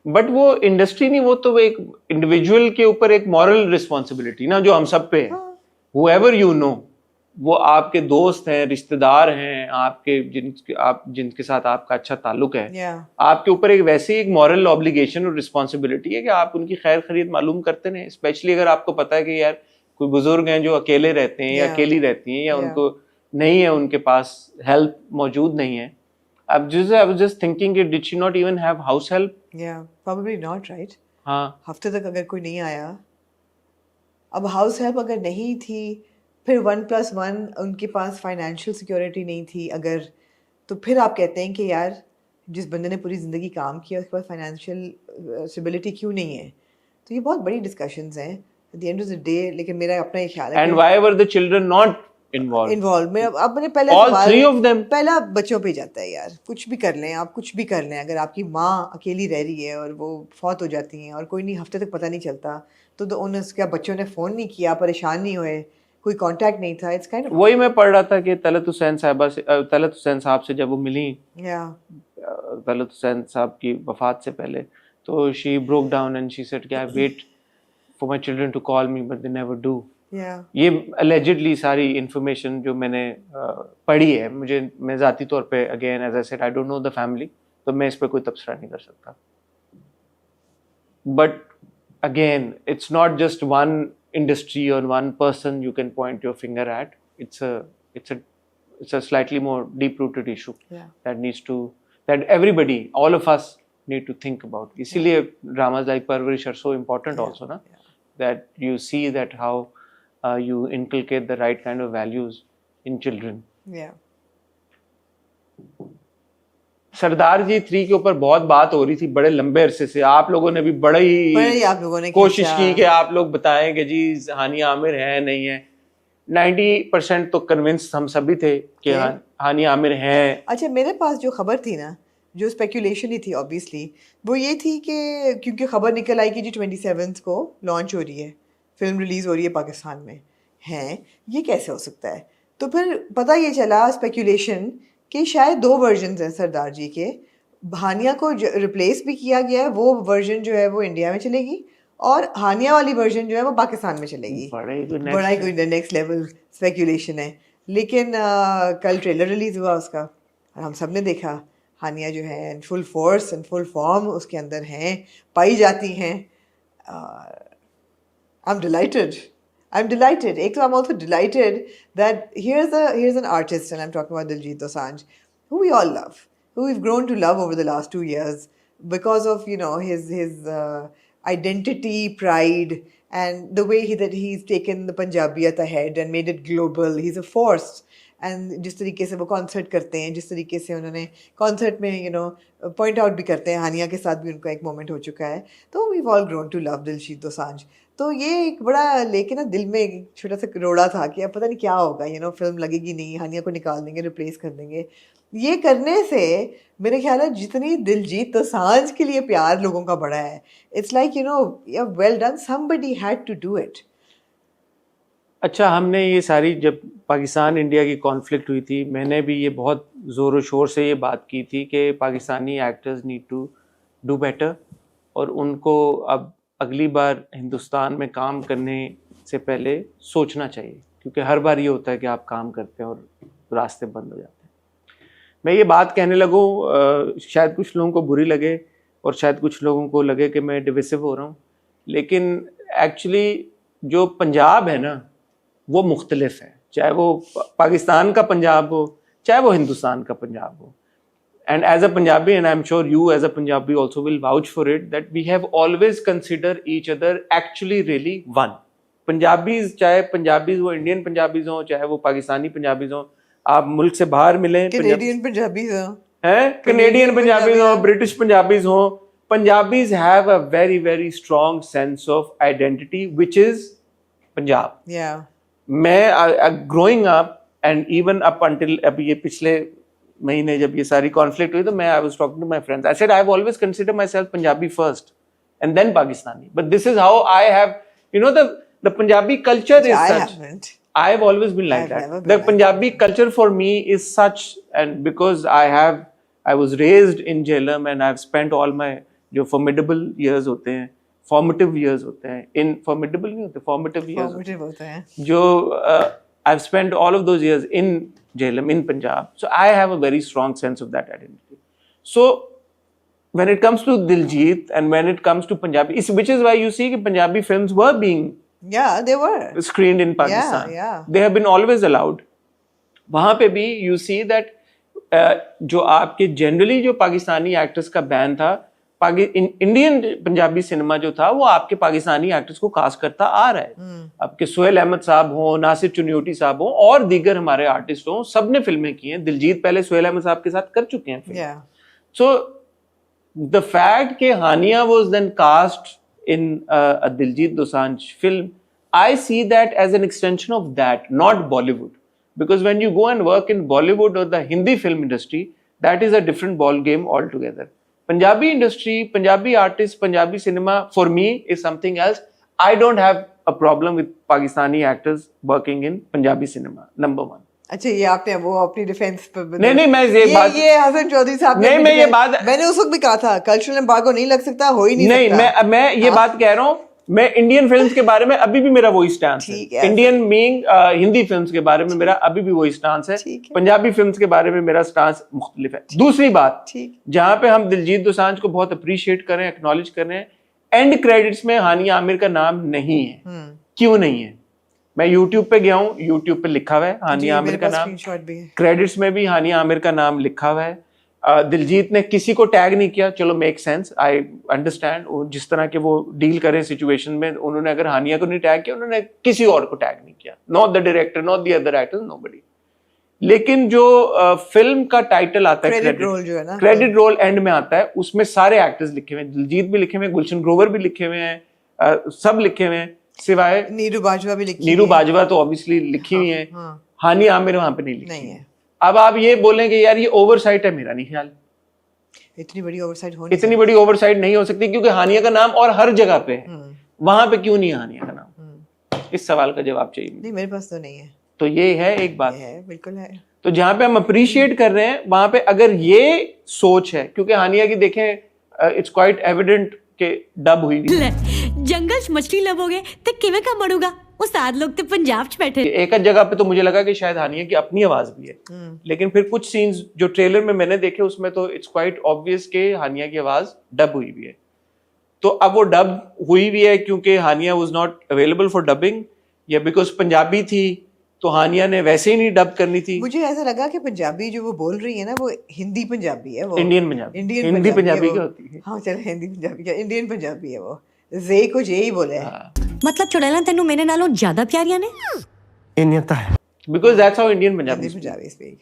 बट वो इंडस्ट्री नहीं, वो तो एक इंडिविजुअल के ऊपर एक मॉरल रिस्पॉन्सिबिलिटी ना, जो हम सब पे है। Whoever you know, वो आपके दोस्त हैं, रिश्तेदार हैं, आपके जिनके साथ आपका अच्छा ताल्लुक है, आपके ऊपर एक वैसे ही एक मॉरल ऑब्लिगेशन और रिस्पॉन्सिबिलिटी है कि आप उनकी खैर खरीद मालूम करते रहें। स्पेशली अगर आपको पता है कि यार कोई बुजुर्ग हैं जो अकेले रहते हैं या अकेली रहती हैं या उनको नहीं है, उनके पास हेल्प मौजूद नहीं है। I was just thinking, did she not even have house help? Yeah, probably not, right? हाँ, हफ्ते तक अगर कोई नहीं आया, अब हाउस हेल्प अगर नहीं थी, फिर 1+1 उनके पास फाइनेंशियल सिक्योरिटी नहीं थी अगर, तो फिर आप कहते हैं कि यार जिस बंदे ने पूरी ज़िंदगी काम किया उसके पास फाइनेंशियल स्टेबिलिटी क्यों नहीं है? तो ये बहुत बड़ी डिस्कशंस हैं eight the end of the day. लेकिन मेरा अपना ये ख्याल है, and why were the children not involve में अब मैंने पहले all three of them? पहला बच्चों पे जाता है यार, कुछ भी कर लें आप, कुछ भी कर लें, अगर आपकी माँ अकेली रह रही है और वो फौत हो जाती हैं और कोई नहीं, हफ्ते तक पता नहीं चलता, तो उन्हें क्या बच्चों ने फ़ोन नहीं किया, परेशान नहीं हुए, कोई कांटेक्ट नहीं था? इट्स काइंड ऑफ, वही मैं पढ़ रहा था कि तलत हुसैन साहब से जब वो मिली, तलत हुसैन साहब की वफात से पहले, तो she broke down and she said कि I wait for my children to call me but they never do. Yeah. ये allegedly सारी information जो मैंने पढ़ी है, मैं ज़ाती तौर पे again as I said I don't know the family, तो मैं इस पे कोई तबसरा नहीं कर सकता. But again, it's not just one industry or one person you can point your finger at. It's a slightly more deep-rooted issue that everybody, all of us, need to think about. इसीलिए dramas like Parvarish are so important also, na? That you see that how you inculcate the right kind of values in children. Yeah. सरदार जी 3 के ऊपर बहुत बात हो रही थी बड़े लंबे अरसे से. आप लोगों ने भी बड़ी आप लोगों ने कोशिश की कि आप लोग बताएं कि जी हानिया आमिर है नहीं है. 90% तो कन्विंस हम सभी थे कि हानिया आमिर है. अच्छा, मेरे पास जो खबर थी ना, जो स्पेकुलेशन ही थी ऑब्वियसली, वो ये थी कि क्योंकि खबर निकल आई कि जी 27 को लॉन्च हो रही है, फिल्म रिलीज़ हो रही है पाकिस्तान में, हैं ये कैसे हो सकता है. तो फिर पता ये चला स्पेकुलेशन कि शायद 2 वर्जन्स हैं सरदार जी के. हानिया को रिप्लेस भी किया गया है, वो वर्जन जो है वो इंडिया में चलेगी और हानिया वाली वर्जन जो है वो पाकिस्तान में चलेगी. बड़ा ही कोई नेक्स्ट लेवल स्पेकुलेशन है. लेकिन कल ट्रेलर रिलीज हुआ उसका और हम सब ने देखा हानिया जो है full force and full form उसके अंदर हैं, पाई जाती हैं. I am delighted. एक तो I'm also delighted that here's an artist, and I'm talking about Diljit Dosanjh, who we all love, who we've grown to love over the last 2 years because of, you know, his identity, pride, and the way that he's taken the Punjabiyat ahead and made it global. He's a force. And जिस तरीके से वो concert करते हैं, जिस तरीके से उन्होंने कॉन्सर्ट में यू नो पॉइंट आउट भी करते हैं, हानिया के साथ भी उनका एक मोमेंट हो चुका है. तो we all grown to love Diljit Dosanjh. तो ये एक बड़ा लेके ना दिल में एक छोटा सा रोड़ा था कि अब पता नहीं क्या होगा, यू नो फिल्म लगेगी नहीं, हानिया को निकाल देंगे, रिप्लेस कर देंगे. ये करने से मेरे ख्याल है जितनी दिलजीत दोसांझ के लिए प्यार लोगों का बड़ा है, it's like you know well done, somebody had to do it. अच्छा, हमने ये सारी जब पाकिस्तान इंडिया की कॉन्फ्लिक्ट हुई थी, मैंने भी ये बहुत ज़ोर शोर से ये बात की थी कि Pakistani actors need to do better और उनको अब अगली बार हिंदुस्तान में काम करने से पहले सोचना चाहिए, क्योंकि हर बार ये होता है कि आप काम करते हैं और रास्ते बंद हो जाते हैं. मैं ये बात कहने लगूँ शायद कुछ लोगों को बुरी लगे और शायद कुछ लोगों को लगे कि मैं डिविसिव हो रहा हूँ, लेकिन एक्चुअली जो पंजाब है ना वो मुख्तलिफ है, चाहे वो पाकिस्तान का पंजाब हो चाहे वो हिंदुस्तान का पंजाब हो. And as a Punjabi, and I'm sure you as a Punjabi also will vouch for it, that we have always considered each other actually really one. Punjabis, चाहे Punjabis वो Indian Punjabis हो, चाहे वो पाकिस्तानी Punjabis हो, आप मुल्क से बाहर मिलें, Canadian Punjabis हो, हैं Canadian Punjabis हो, British Punjabis हो, Punjabis have a very very strong sense of identity, which is Punjab. Yeah. मैं growing up and even up until अभी ये पिछले महीने जब ये सारी कॉन्फ्लिक्ट हुई तो मैं I was talking to my friends. I said I've always considered myself Punjabi first and then Pakistani. But this is how I have, you know, the Punjabi culture is such. I've always been like that. The Punjabi culture for me is such, and because I was raised in Jhelum and I've spent all my जो formidable years होते हैं, formative years होते हैं, in formidable नहीं होते, formative years होते हैं, जो I've spent all of those years in Jhelum, in Punjab. So I have a very strong sense of that identity. So when it comes to Diljit and when it comes to Punjabi, which is why you see that Punjabi films were being they were screened in Pakistan. Yeah. They have been always allowed. वहाँ पे भी you see that जो आपके generally जो Pakistani actors का ban था, Indian Punjabi cinema जो था वो आपके पाकिस्तानी एक्टर्स को कास्ट करता आ रहा है. आपके सोहेल अहमद साहब हो, नासिर चुनियोटी साहब हो और दीगर हमारे आर्टिस्ट हो, सब ने फिल्में की हैं. दिलजीत पहले सोहेल अहमद साहब के साथ कर चुके हैं फिल्म. सो द फैक्ट कि Hania was then cast in a Diljit Dosanjh film, I see that as an extension of that, not Bollywood, because when you go and work in Bollywood और the Hindi film industry, that is a different ball game all together. Punjabi industry, Punjabi artists, Punjabi cinema, for me, is something else. I don't have a problem with Pakistani actors working in Punjabi cinema, number one. अच्छा, ये आपने वो अपनी defence पर नहीं मैं ये हसन चौधरी साहब नहीं, मैं ये बात मैंने उस वक्त भी कहा था कल्चरल एम्बार्गो नहीं लग सकता, हो ही नहीं सकता। मैं ये बात कह रहा हूँ, मैं इंडियन फिल्म्स के बारे में अभी भी मेरा वही स्टांस है। इंडियन मीइंग हिंदी फिल्म्स के बारे में मेरा अभी भी वही स्टांस है। पंजाबी फिल्म्स के बारे में मेरा स्टांस मुख्तलिफ है। दूसरी बात, जहां पे हम दिलजीत दोसांझ को बहुत अप्रिशिएट कर रहे हैं, एक्नॉलेज कर रहे हैं, एंड क्रेडिट्स में हानिया आमिर का नाम नहीं है। क्यों नहीं है? मैं यूट्यूब पे गया हूँ, यूट्यूब पे लिखा हुआ है हानिया आमिर का नाम, क्रेडिट्स में भी हानिया आमिर का नाम लिखा हुआ है। दिलजीत ने किसी को टैग नहीं किया, चलो मेक सेंस, आई अंडरस्टैंड, जिस तरह के वो डील करें सिचुएशन में, उन्होंने अगर हानिया को नहीं टैग किया, उन्होंने किसी और को टैग नहीं किया, not the director, not the other actor, nobody. लेकिन जो फिल्म का टाइटल आता है, क्रेडिट रोल जो है ना, क्रेडिट रोल एंड में आता है, उसमें सारे एक्टर्स लिखे हुए हैं, दिलजीत भी लिखे हुए हैं, गुलशन ग्रोवर भी लिखे हुए हैं, सब लिखे हुए हैं, सिवाय नीरू बाजवा भी लिखी, नीरू बाजवा तो ऑब्वियसली लिखी हुई है, हानिया आमिर वहां पे नहीं लिखी है। अब आप ये बोलेंगे यार ये ओवरसाइट है, मेरा नहीं ख्याल इतनी बड़ी ओवरसाइट नहीं हो सकती, क्योंकि हानिया का नाम और हर जगह पे है, वहां पे क्यों नहीं है हानिया का नाम? इस सवाल का जवाब चाहिए। नहीं, मेरे पास तो नहीं है। तो ये है एक बात, है बिल्कुल है। तो जहां पे हम अप्रिशिएट कर रहे हैं, वहां पे अगर ये सोच है, क्योंकि हानिया की देखें, इट्स क्वाइट एविडेंट के डब हुई जंगल च मछली लबोगे तो किवें का मरूगा, वो सात लोग तो पंजाब च बैठे। एक जगह पे तो मुझे लगा कि शायद हानिया की अपनी आवाज भी है, लेकिन फिर कुछ सीन्स जो ट्रेलर में मैंने देखे उसमें तो इट्स क्वाइट ऑब्वियस के हानिया की आवाज डब हुई भी है। तो अब वो डब हुई भी है क्योंकि Hania was not available for dubbing, या बिकॉज पंजाबी थी तो हानिया ने वैसे ही नहीं डब करनी थी। मुझे ऐसा लगा कि पंजाबी जो वो बोल रही है ना, वो हिंदी पंजाबी है, वो इंडियन पंजाबी, हिंदी पंजाबी क्या होती है? हाँ चलो, हिंदी पंजाबी क्या, इंडियन पंजाबी है वो, जे को जे ही बोले है। मतलब चुड़ैला तेनू मेरे नालों ज्यादा प्यारियां ने, इन्हें है, because that's how Indian Punjabi speak.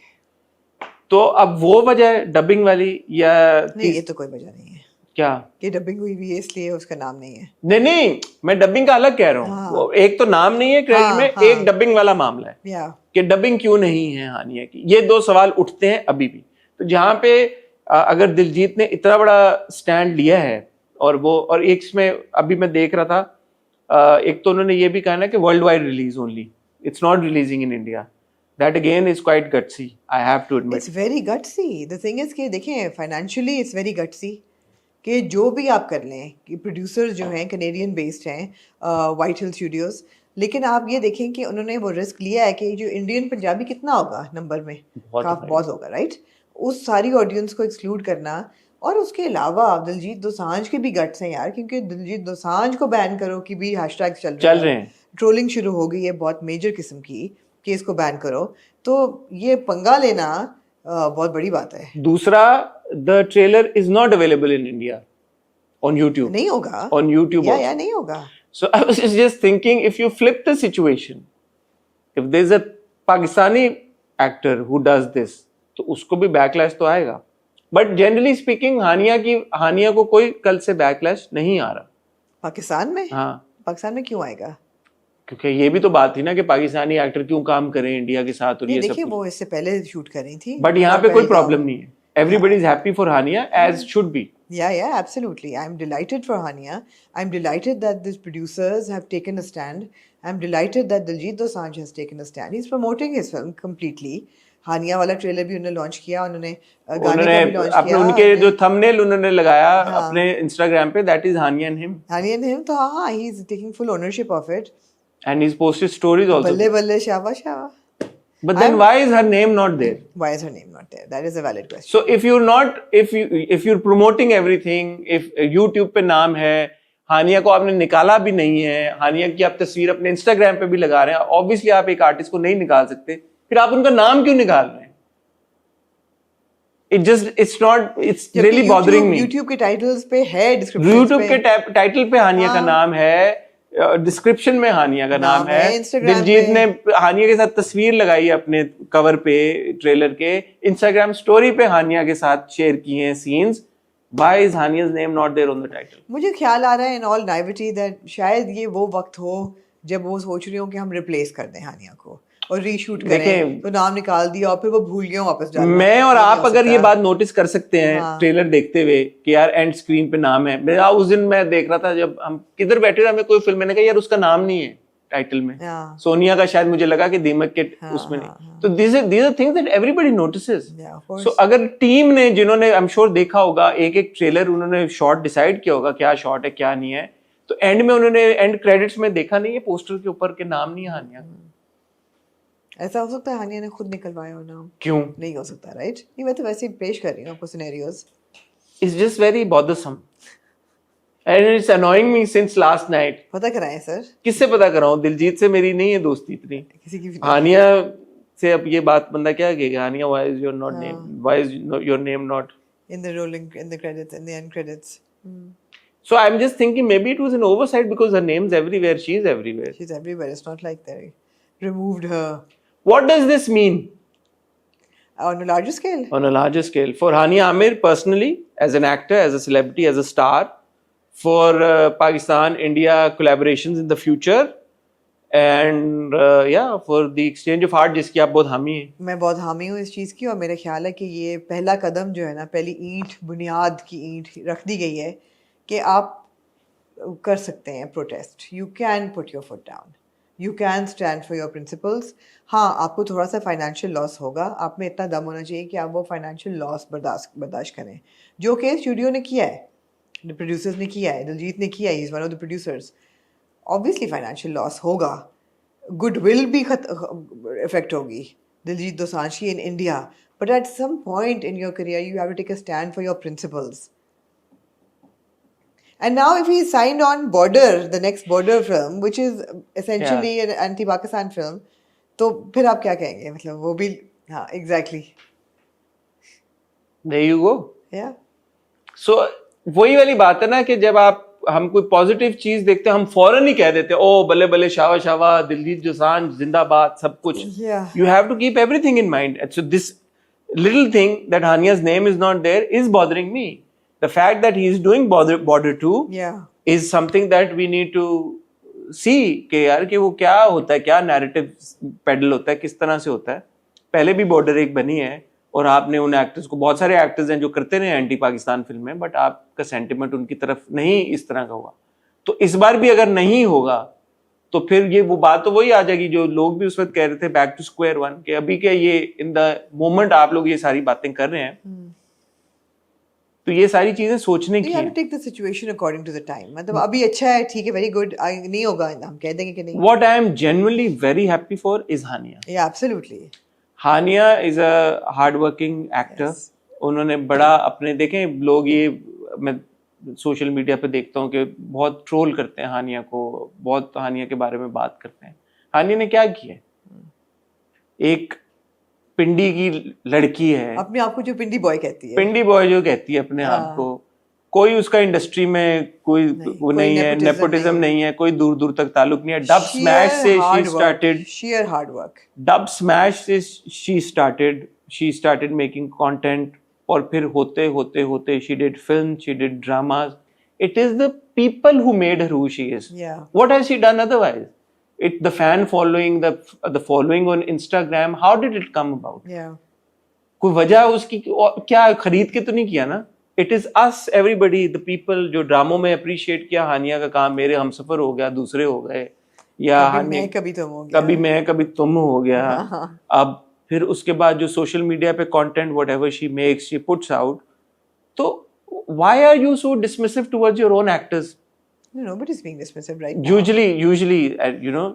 तो अब वो वजह है डबिंग वाली, या नहीं, ये तो कोई वजह नहीं है। क्या कि डबिंग हुई भी है इसलिए उसका नाम नहीं है? नहीं, मैं डबिंग का अलग कह रहा हूँ। हाँ। एक तो नाम नहीं है क्रेडिट में, एक डबिंग वाला मामला है कि डबिंग क्यों नहीं है हानिया की। ये दो सवाल उठते हैं अभी भी। तो जहां पे अगर दिलजीत ने इतना बड़ा स्टैंड लिया है, और एक इसमें अभी मैं देख रहा था, एक तो उन्होंने ये भी कहा ना कि world wide release only, it's not releasing in India. That again is quite gutsy, I have to admit. It's very gutsy. The thing is कि देखें, financially it's very gutsy कि जो भी आप कर लें, कि प्रोड्यूसर्स जो हैं कैनेडियन बेस्ड हैं, वाइट हिल स्टूडियोज, लेकिन आप ये देखें कि उन्होंने वो रिस्क लिया है कि जो इंडियन पंजाबी कितना होगा नंबर में, बहुत होगा, राइट? उस सारी ऑडियंस को एक्सक्लूड करना, और उसके अलावा दिलजीत दोसांझ के भी गट्स हैं यार, क्योंकि दिलजीत दोसांझ को बैन करो कि भी हैशटैग चल रहे हैं, ट्रोलिंग शुरू हो गई है बहुत मेजर किस्म की कि इसको बैन करो, तो ये पंगा लेना बहुत बड़ी बात है। दूसरा, the trailer is not available in India on YouTube. नहीं होगा ऑन YouTube या नहीं होगा। So I was just thinking, if you flip the situation, if there's a Pakistani actor who does this, तो उसको भी बैकलैश तो आएगा। बट जनरली स्पीकिंग हानिया को कोई कल से बैकलैश नहीं आ रहा पाकिस्तान में। हाँ, पाकिस्तान में क्यों आएगा? क्योंकि ये भी तो बात थी ना कि पाकिस्तानी एक्टर क्यों काम करें इंडिया के साथ, और ये देखिए वो इससे पहले शूट कर रही थी, बट यहाँ पे कोई प्रॉब्लम नहीं है। Everybody is happy for Hania, as should be. Yeah, absolutely. I'm delighted for Hania. I'm delighted that these producers have taken a stand. I'm delighted that Diljit Dosanjh has taken a stand. He's promoting his film completely. Hania वाला trailer भी उन्होंने launch किया, उन्होंने गाने का भी launch किया, उनके जो थंबनेल उन्होंने लगाया अपने इंस्टाग्राम पे, that is Hania and him. Hania and him, तो हाँ, he's taking full ownership of it. And he's posted stories also. बल्ले बल्ले शाबा शाबा. But then why is her name not there? Why is her name not there? That is a valid question. So if you're promoting everything, if YouTube पे नाम है, हानिया को आपने निकाला भी नहीं है, हानिया की आप तस्वीर अपने Instagram पे भी लगा रहे हैं, obviously आप एक आर्टिस्ट को नहीं निकाल सकते, फिर आप उनका नाम क्यों निकाल रहे हैं? It's really bothering me. YouTube के टाइटल्स पे है, डिस्क्रिप्शन YouTube के टाइटल पे हानिया का नाम है, डिस्क्रिप्शन में हानिया का नाम है, दिलजीत ने हानिया के साथ तस्वीर लगाई है अपने कवर पे ट्रेलर के, इंस्टाग्राम स्टोरी पे हानिया के साथ शेयर किए हैं scenes. Why is Hania's name not there on the title? मुझे ख्याल आ रहा है इन ऑल नाइविटी दैट शायद ये वो वक्त हो जब वो सोच रही हो कि हम रिप्लेस कर दें हानिया को और रीशूट करें, तो नाम निकाल दिया और फिर वो भूल गए वापस जाना। मैं और आप अगर ये बात नोटिस कर सकते हैं ट्रेलर देखते हुए कि यार एंड स्क्रीन पे नाम है, मेरा उस दिन मैं देख रहा था जब हम किधर बैठे थे, हमें कोई फिल्म, मैंने कहा यार उसका नाम नहीं है, टाइटल में, Yeah. सोनिया का शायद मुझे लगा कि दीमक के हाँ, उसमें हाँ, नहीं। तो these are things that everybody notices. Yeah, of course. So अगर टीम ने, जिन्होंने आई एम श्योर देखा होगा, एक एक ट्रेलर उन्होंने शॉट डिसाइड किया होगा क्या शॉट है क्या नहीं है, तो एंड में उन्होंने एंड क्रेडिट्स में देखा नहीं है पोस्टर के ऊपर के नाम नहीं है हानिया का। ऐसा हो सकता है हानिया ने खुद निकलवाया हो नाम? क्यों? नहीं हो सकता, राइट? नहीं, मैं तो वैसे ही पेश कर रही हूँ आपको scenarios. It's just very bothersome. And it's annoying me since last night. पता कराएं सर, किससे पता कराऊं? दिलजीत से मेरी नहीं है दोस्ती इतनी। किसी की भी हानिया से अब ये बात बंदा क्या कहेगा? हानिया, why is your not name? Why is your name not? in the credits, in the end credits. So I'm just thinking maybe it was an oversight because her name's everywhere. She's everywhere. She's everywhere. It's not like they removed her. What does this mean On a larger scale? on a larger scale for Hania Amir personally, as an actor, as a celebrity, as a star, for Pakistan India collaborations in the future, and yeah, for the exchange of art जिसकी आप बहुत हामी हैं। मैं बहुत हामी हूँ इस चीज़ की, और मेरा ख्याल है कि ये पहला कदम जो है ना, पहली ईंट, बुनियाद की ईंट रख दी गई है कि आप कर सकते हैं protest. You can put your foot down, you can stand for your principles. हाँ, आपको थोड़ा सा फाइनेंशियल लॉस होगा, आप में इतना दम होना चाहिए कि आप वो फाइनेंशियल लॉस बर्दाश्त करें, जो कि स्टूडियो ने किया है, प्रोड्यूसर्स ने किया है, दिलजीत ने किया है, is one of the producers. Obviously financial loss होगा, गुडविल भी इफेक्ट होगी दिलजीत दोसांझ की in India, but at some point in your career you have to take a stand for your principles. And now if he signed on Border, the next Border film, which is essentially an anti-Pakistan film, तो फिर आप क्या कहेंगे? मतलब वो भी, हाँ, exactly. There you go. Yeah. So वही वाली बात है ना कि जब हम कोई पॉजिटिव चीज देखते हैं हम फौरन ही कह देते हैं ओ बल्ले बल्ले शावा शावा दिलजीत दोसांझ जिंदाबाद सब कुछ। Yeah. You have to keep everything in mind. So this little thing that Hania's name is not there is bothering me. The fact that he is doing Border 2 Yeah. is something that we need to see कि यार कि वो क्या होता है, क्या narrative pedal होता है, किस तरह से होता है। पहले भी बॉर्डर एक बनी है और आपने उन एक्टर्स को, बहुत सारे एक्टर्स हैं जो करते रहे एंटी पाकिस्तान फिल्में, बट आपका सेंटिमेंट उनकी तरफ नहीं इस तरह का हुआ। तो इस बार भी अगर नहीं होगा तो फिर ये वो बात तो वही आ जाएगी जो लोग भी उस वक्त कह रहे थे, बैक टू स्क्वायर वन, कि अभी क्या ये इन द मोमेंट आप लोग ये सारी बातें कर रहे हैं, तो ये सारी चीजें सोचने की हैं। Take the situation according to the time. मतलब अभी अच्छा है, ठीक है, वेरी गुड, नहीं होगा हम कह देंगे कि नहीं। What I am genuinely very happy for is Hania. Yeah, absolutely. Hania is a hardworking actor. Yes. उन्होंने बड़ा अपने, देखें लोग ये, मैं सोशल मीडिया पे देखता हूँ कि बहुत ट्रोल करते हैं हानिया को, बहुत हानिया के बारे में बात करते हैं। हानिया ने क्या किया है? एक पिंडी की लड़की है, अपने आप को जो पिंडी बॉय कहती है, पिंडी बॉय जो कहती है अपने आप को, कोई उसका इंडस्ट्री में कोई वो नहीं है, नेपोटिज्म नहीं है, कोई दूर दूर तक ताल्लुक नहीं है। डब स्मैश से she started, sheer hard work. Dub smash से शी स्टार्टेड मेकिंग कंटेंट, और फिर होते होते होते she did film, she did dramas. It is the people who made her who she is. Yeah. What has she done otherwise? The fan following, the following on Instagram, how did it come about? Yeah. कोई वजह उसकी क्या खरीद के तो नहीं किया ना? It is us, everybody, the people जो ड्रामों में अप्रिशिएट किया हानिया का काम, मेरे हमसफर हो गया, दूसरे हो गए, या कभी मैं कभी तुम हो गया, कभी मैं कभी तुम हो गया। अब फिर उसके बाद जो सोशल मीडिया पे content whatever she makes, she puts out, तो why are you so dismissive towards your own actors? No, nobody's being dismissive right now.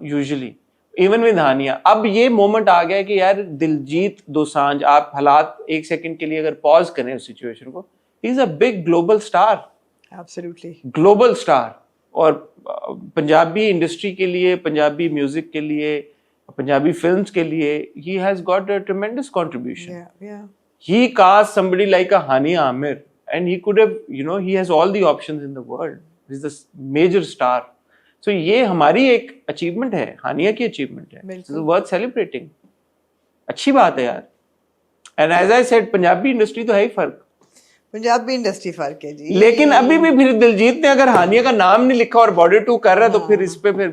Usually, even with Hania, अब ये मोमेंट आ गया है कि यार दिलजीत दोसांझ, आप हालात एक सेकंड के लिए अगर पॉज करें उस सिचुएशन को, he is a big global star. Absolutely. Global star. और पंजाबी इंडस्ट्री के लिए, पंजाबी म्यूजिक के लिए, पंजाबी फिल्म्स के लिए, he has got a tremendous contribution. Yeah. He cast somebody like a Hania Amir, and he could have, he has all the options in the world. He's a major star. So ये हमारी एक achievement है, हानिया की achievement है, worth celebrating. अच्छी बात है यार। And as I said, Punjabi industry तो है ही फर्क, पंजाबी इंडस्ट्री फर्क है जी, लेकिन अभी भी फिर दिलजीत ने अगर हानिया का नाम नहीं लिखा और बॉर्डर 2 कर रहा है तो फिर इस पे फिर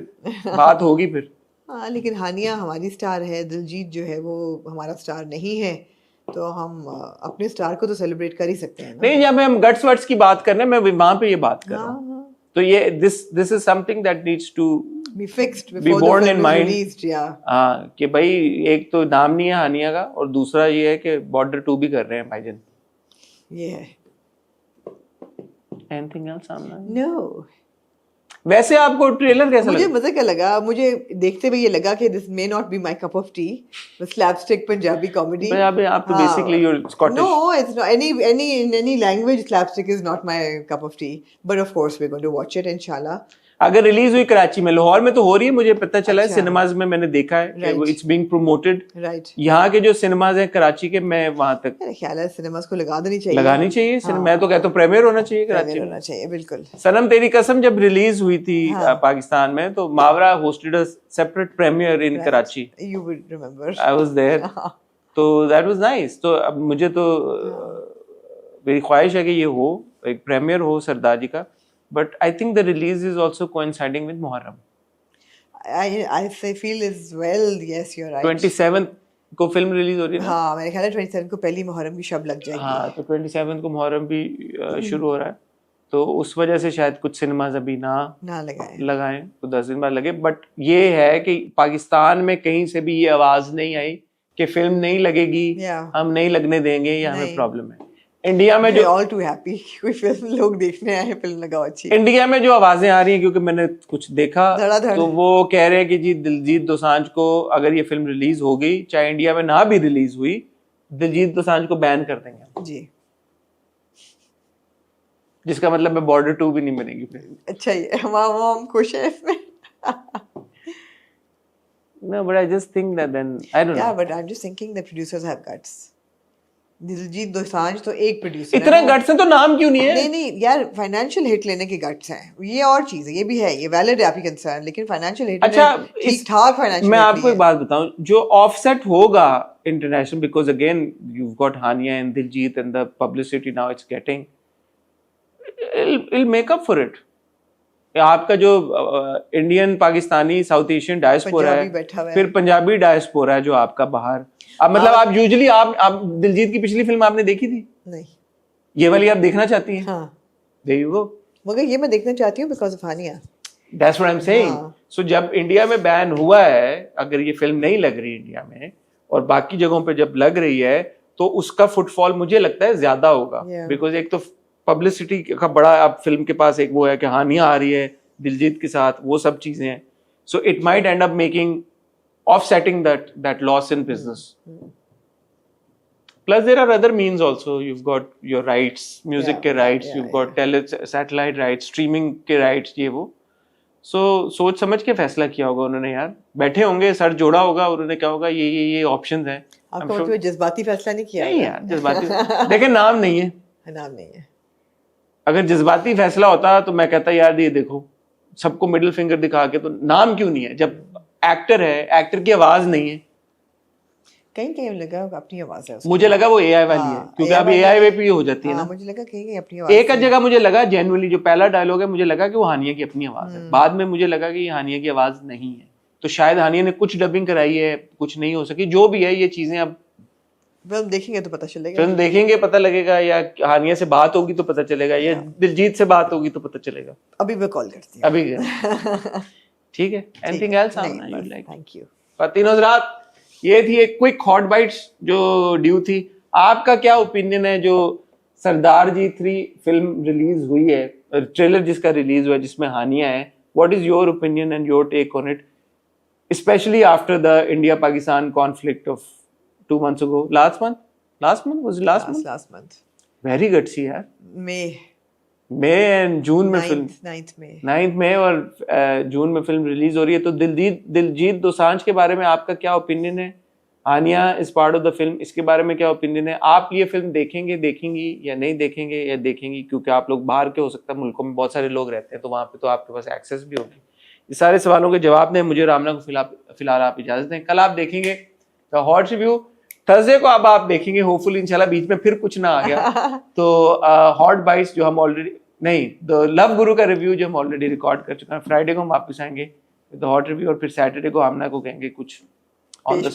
बात होगी फिर। हाँ, लेकिन हानिया हमारी स्टार है, दिलजीत जो है वो हमारा स्टार नहीं है, तो हम अपने स्टार को तो सेलिब्रेट कर ही सकते हैं ना। नहीं, जब हम गट्स वर्ड्स की बात कर रहे हैं, मैं वहां पे ये बात कर रहा हूँ। तो तो ये this is something that needs to be fixed be before the born in film is mind. released. Yeah. हाँ कि भाई एक तो नाम नहीं है हानिया का और दूसरा ये है कि बॉर्डर 2 भी कर रहे हैं भाईजान. Yeah. Anything else सामने? No. वैसे आपको ट्रेलर कैसा मुझे लगा? मजा क्या लगा, मुझे देखते हुए ये लगा कि this may not be my cup of T, slapstick Punjabi comedy. आप तो basically you're Scottish. No, it's not any language. Slapstick is not my cup of tea. But of course, we're going to watch it inshallah. अगर release हुई कराची में, लाहौर में तो हो रही है, मुझे पता चला है, अच्छा। सिनेमाज में मैंने देखा है कि वो इट्स बीइंग प्रमोटेड. Right. यहाँ के जो सिनेमाज हैं कराची के, मैं वहां तक मेरा ख्याल है सिनेमास को लगा देनी चाहिए. लगानी चाहिए. हाँ. मैं तो कहता हूँ प्रीमियर होना चाहिए कराची Premier में. होना चाहिए, बिल्कुल. सनम तेरी कसम जब रिलीज हुई थी हाँ. पाकिस्तान में, तो Mawra hosted a separate premiere in Karachi. You would remember. I was there. तो दैट वाज नाइस. तो अब मुझे तो मेरी ख्वाहिश है कि ये हो, एक प्रीमियर हो सरदार जी का. But I think the release is also coinciding with Muharram. I feel as well. Yes, you're right. 27 को फिल्म रिलीज हो रही है ना? हाँ, मेरे ख्याल है 27 को पहली मुहर्रम की शब लग जाएगी. हाँ, तो 27 को मुहर्रम भी शुरू हो रहा है, तो उस वजह से शायद कुछ सिनेमाज अभी ना लगाएं, तो 10 दिन बाद लगे. बट ये है कि पाकिस्तान में कहीं से भी ये आवाज नहीं आई कि फिल्म नहीं लगेगी, हम नहीं लगने देंगे, ये हमें प्रॉब्लम है. इंडिया में जो ऑल टू हैप्पी कोई फिल्म लोग देखने आए, फिल्म लगाओ अच्छी. इंडिया में जो आवाजें आ रही हैं, क्योंकि मैंने कुछ देखा, तो वो कह रहे हैं कि जी दिलजीत दोसांझ को अगर ये फिल्म रिलीज हो गई, चाहे इंडिया में ना भी रिलीज हुई, दिलजीत दोसांझ को बैन कर देंगे जी. जिसका मतलब है बॉर्डर 2 भी नहीं बनेगी फिर. अच्छा, ये हम खुश हैं इसमें. No, but I just think that then I don't know. Yeah, but I'm just thinking the producers have guts. Diljit Dosanjh तो एक प्रोड्यूसर है. इतना गट्स है तो नाम क्यों नहीं है? नहीं यार, फाइनेंशियल हिट लेने के गट्स हैं, ये और चीज है, ये भी है, ये वैलिड है आपकी कंसर्न, लेकिन फाइनेंशियल हिट अच्छा, ठीक ठाक फाइनेंशियल. मैं आपको एक बात बताऊं, जो ऑफसेट होगा international, because again you got Hania and Diljit and the publicity now it's getting, I'll make up for it. आपका जो Indian Pakistani South Asian diaspora है, फिर पंजाबी डायस्पोरा है जो आपका बाहर. अब मतलब आप यूजुअली आप दिलजीत की पिछली फिल्म आपने देखी थी? नहीं. ये वाली आप देखना चाहती हैं? हाँ. There you go. मगर ये मैं देखना चाहती हूँ because of Hania. That's what I'm saying. So जब इंडिया में बैन हुआ है, अगर ये फिल्म नहीं लग रही इंडिया में और बाकी जगहों पे जब लग रही है, तो उसका फुटफॉल मुझे लगता है ज्यादा होगा. बिकॉज एक तो पब्लिसिटी का बड़ा अब फिल्म के पास एक वो है कि हानिया आ रही है दिलजीत के साथ, वो सब चीजें हैं. So it might and up making offsetting that loss in business. Plus there are other means also. You've got your rights, music के rights, you've got satellite rights, streaming के rights, ये वो. So सोच समझ के फैसला किया होगा उन्होंने यार. बैठे होंगे, सर जोड़ा होगा, उन्होंने क्या होगा, ये ऑप्शंस हैं. आपको मतलब जज्बाती फैसला नहीं किया? नहीं यार, जज्बाती देखिए, नाम नहीं है. नाम नहीं है. अगर जज्बाती फैसला होता तो मैं कहता यार ये देखो, सबको मिडिल फिंगर दिखा के, तो नाम क्यों नहीं है? जब एक्टर है, एक्टर की आवाज नहीं है. कहीं लगा अपनी आवाज है. मुझे लगा वो एआई वाली है, क्योंकि अभी एआई वे भी हो जाती है ना. मुझे लगा कहीं अपनी आवाज. एक जगह मुझे लगा जेन्युइनली, जो पहला डायलॉग है, मुझे लगा कि वो हानिया की अपनी आवाज है. बाद में मुझे लगा कि ये हानिया की आवाज नहीं है. तो शायद हानिया ने कुछ डबिंग कराई है, कुछ नहीं हो सकी, जो भी है. ये चीजें अब फिल्म देखेंगे तो पता चलेगा. फिल्म देखेंगे पता लगेगा, या हानिया से बात होगी तो पता चलेगा, या दिलजीत से बात होगी तो पता चलेगा. अभी मैं कॉल करती हूँ. अभी ठीक है. Anything else you like? Thank you. फतीन हजरात, ये थी एक क्विक हॉट बाइट्स जो ड्यू थी. आपका क्या ओपिनियन है जो सरदार जी 3 फिल्म रिलीज हुई है, ट्रेलर जिसका रिलीज हुआ है, जिसमें हानिया है? What is your opinion and your take on it, specially after the India Pakistan conflict of 2 months ago? Last month was last month. Very gutsy यार. मई एंड जून में फिल्म 9th मई और जून में फिल्म रिलीज हो रही है. तो दिलजीत दोसांझ के बारे में आपका क्या ओपिनियन है? Hania is part of the film, इसके बारे में क्या ओपिनियन है? आप ये फिल्म देखेंगी या नहीं देखेंगे, या देखेंगी क्योंकि आप लोग बाहर के, हो सकता है मुल्कों में बहुत सारे लोग रहते हैं, तो वहां पे तो आपके पास एक्सेस भी होगी. ये सारे सवालों के जवाब दें मुझे, रामना को फिलहाल आप इजाजत दें. कल आप देखेंगे द हॉट रिव्यू, थर्सडे को अब आप देखेंगे होपफुली इंशाल्लाह, बीच में फिर कुछ ना आ गया तो हॉट बाइट्स जो हम ऑलरेडी नहीं, द लव गुरु का रिव्यू जो हम ऑलरेडी रिकॉर्ड कर चुके हैं. फ्राइडे को हम वापस आएंगे द हॉट रिव्यू, और फिर सैटरडे को आमना को कहेंगे कुछ ऑन द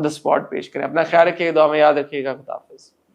स्पॉट पेश करें. अपना ख्याल रखिएगा, दुआ में याद रखिएगा. खुदा हाफिज़.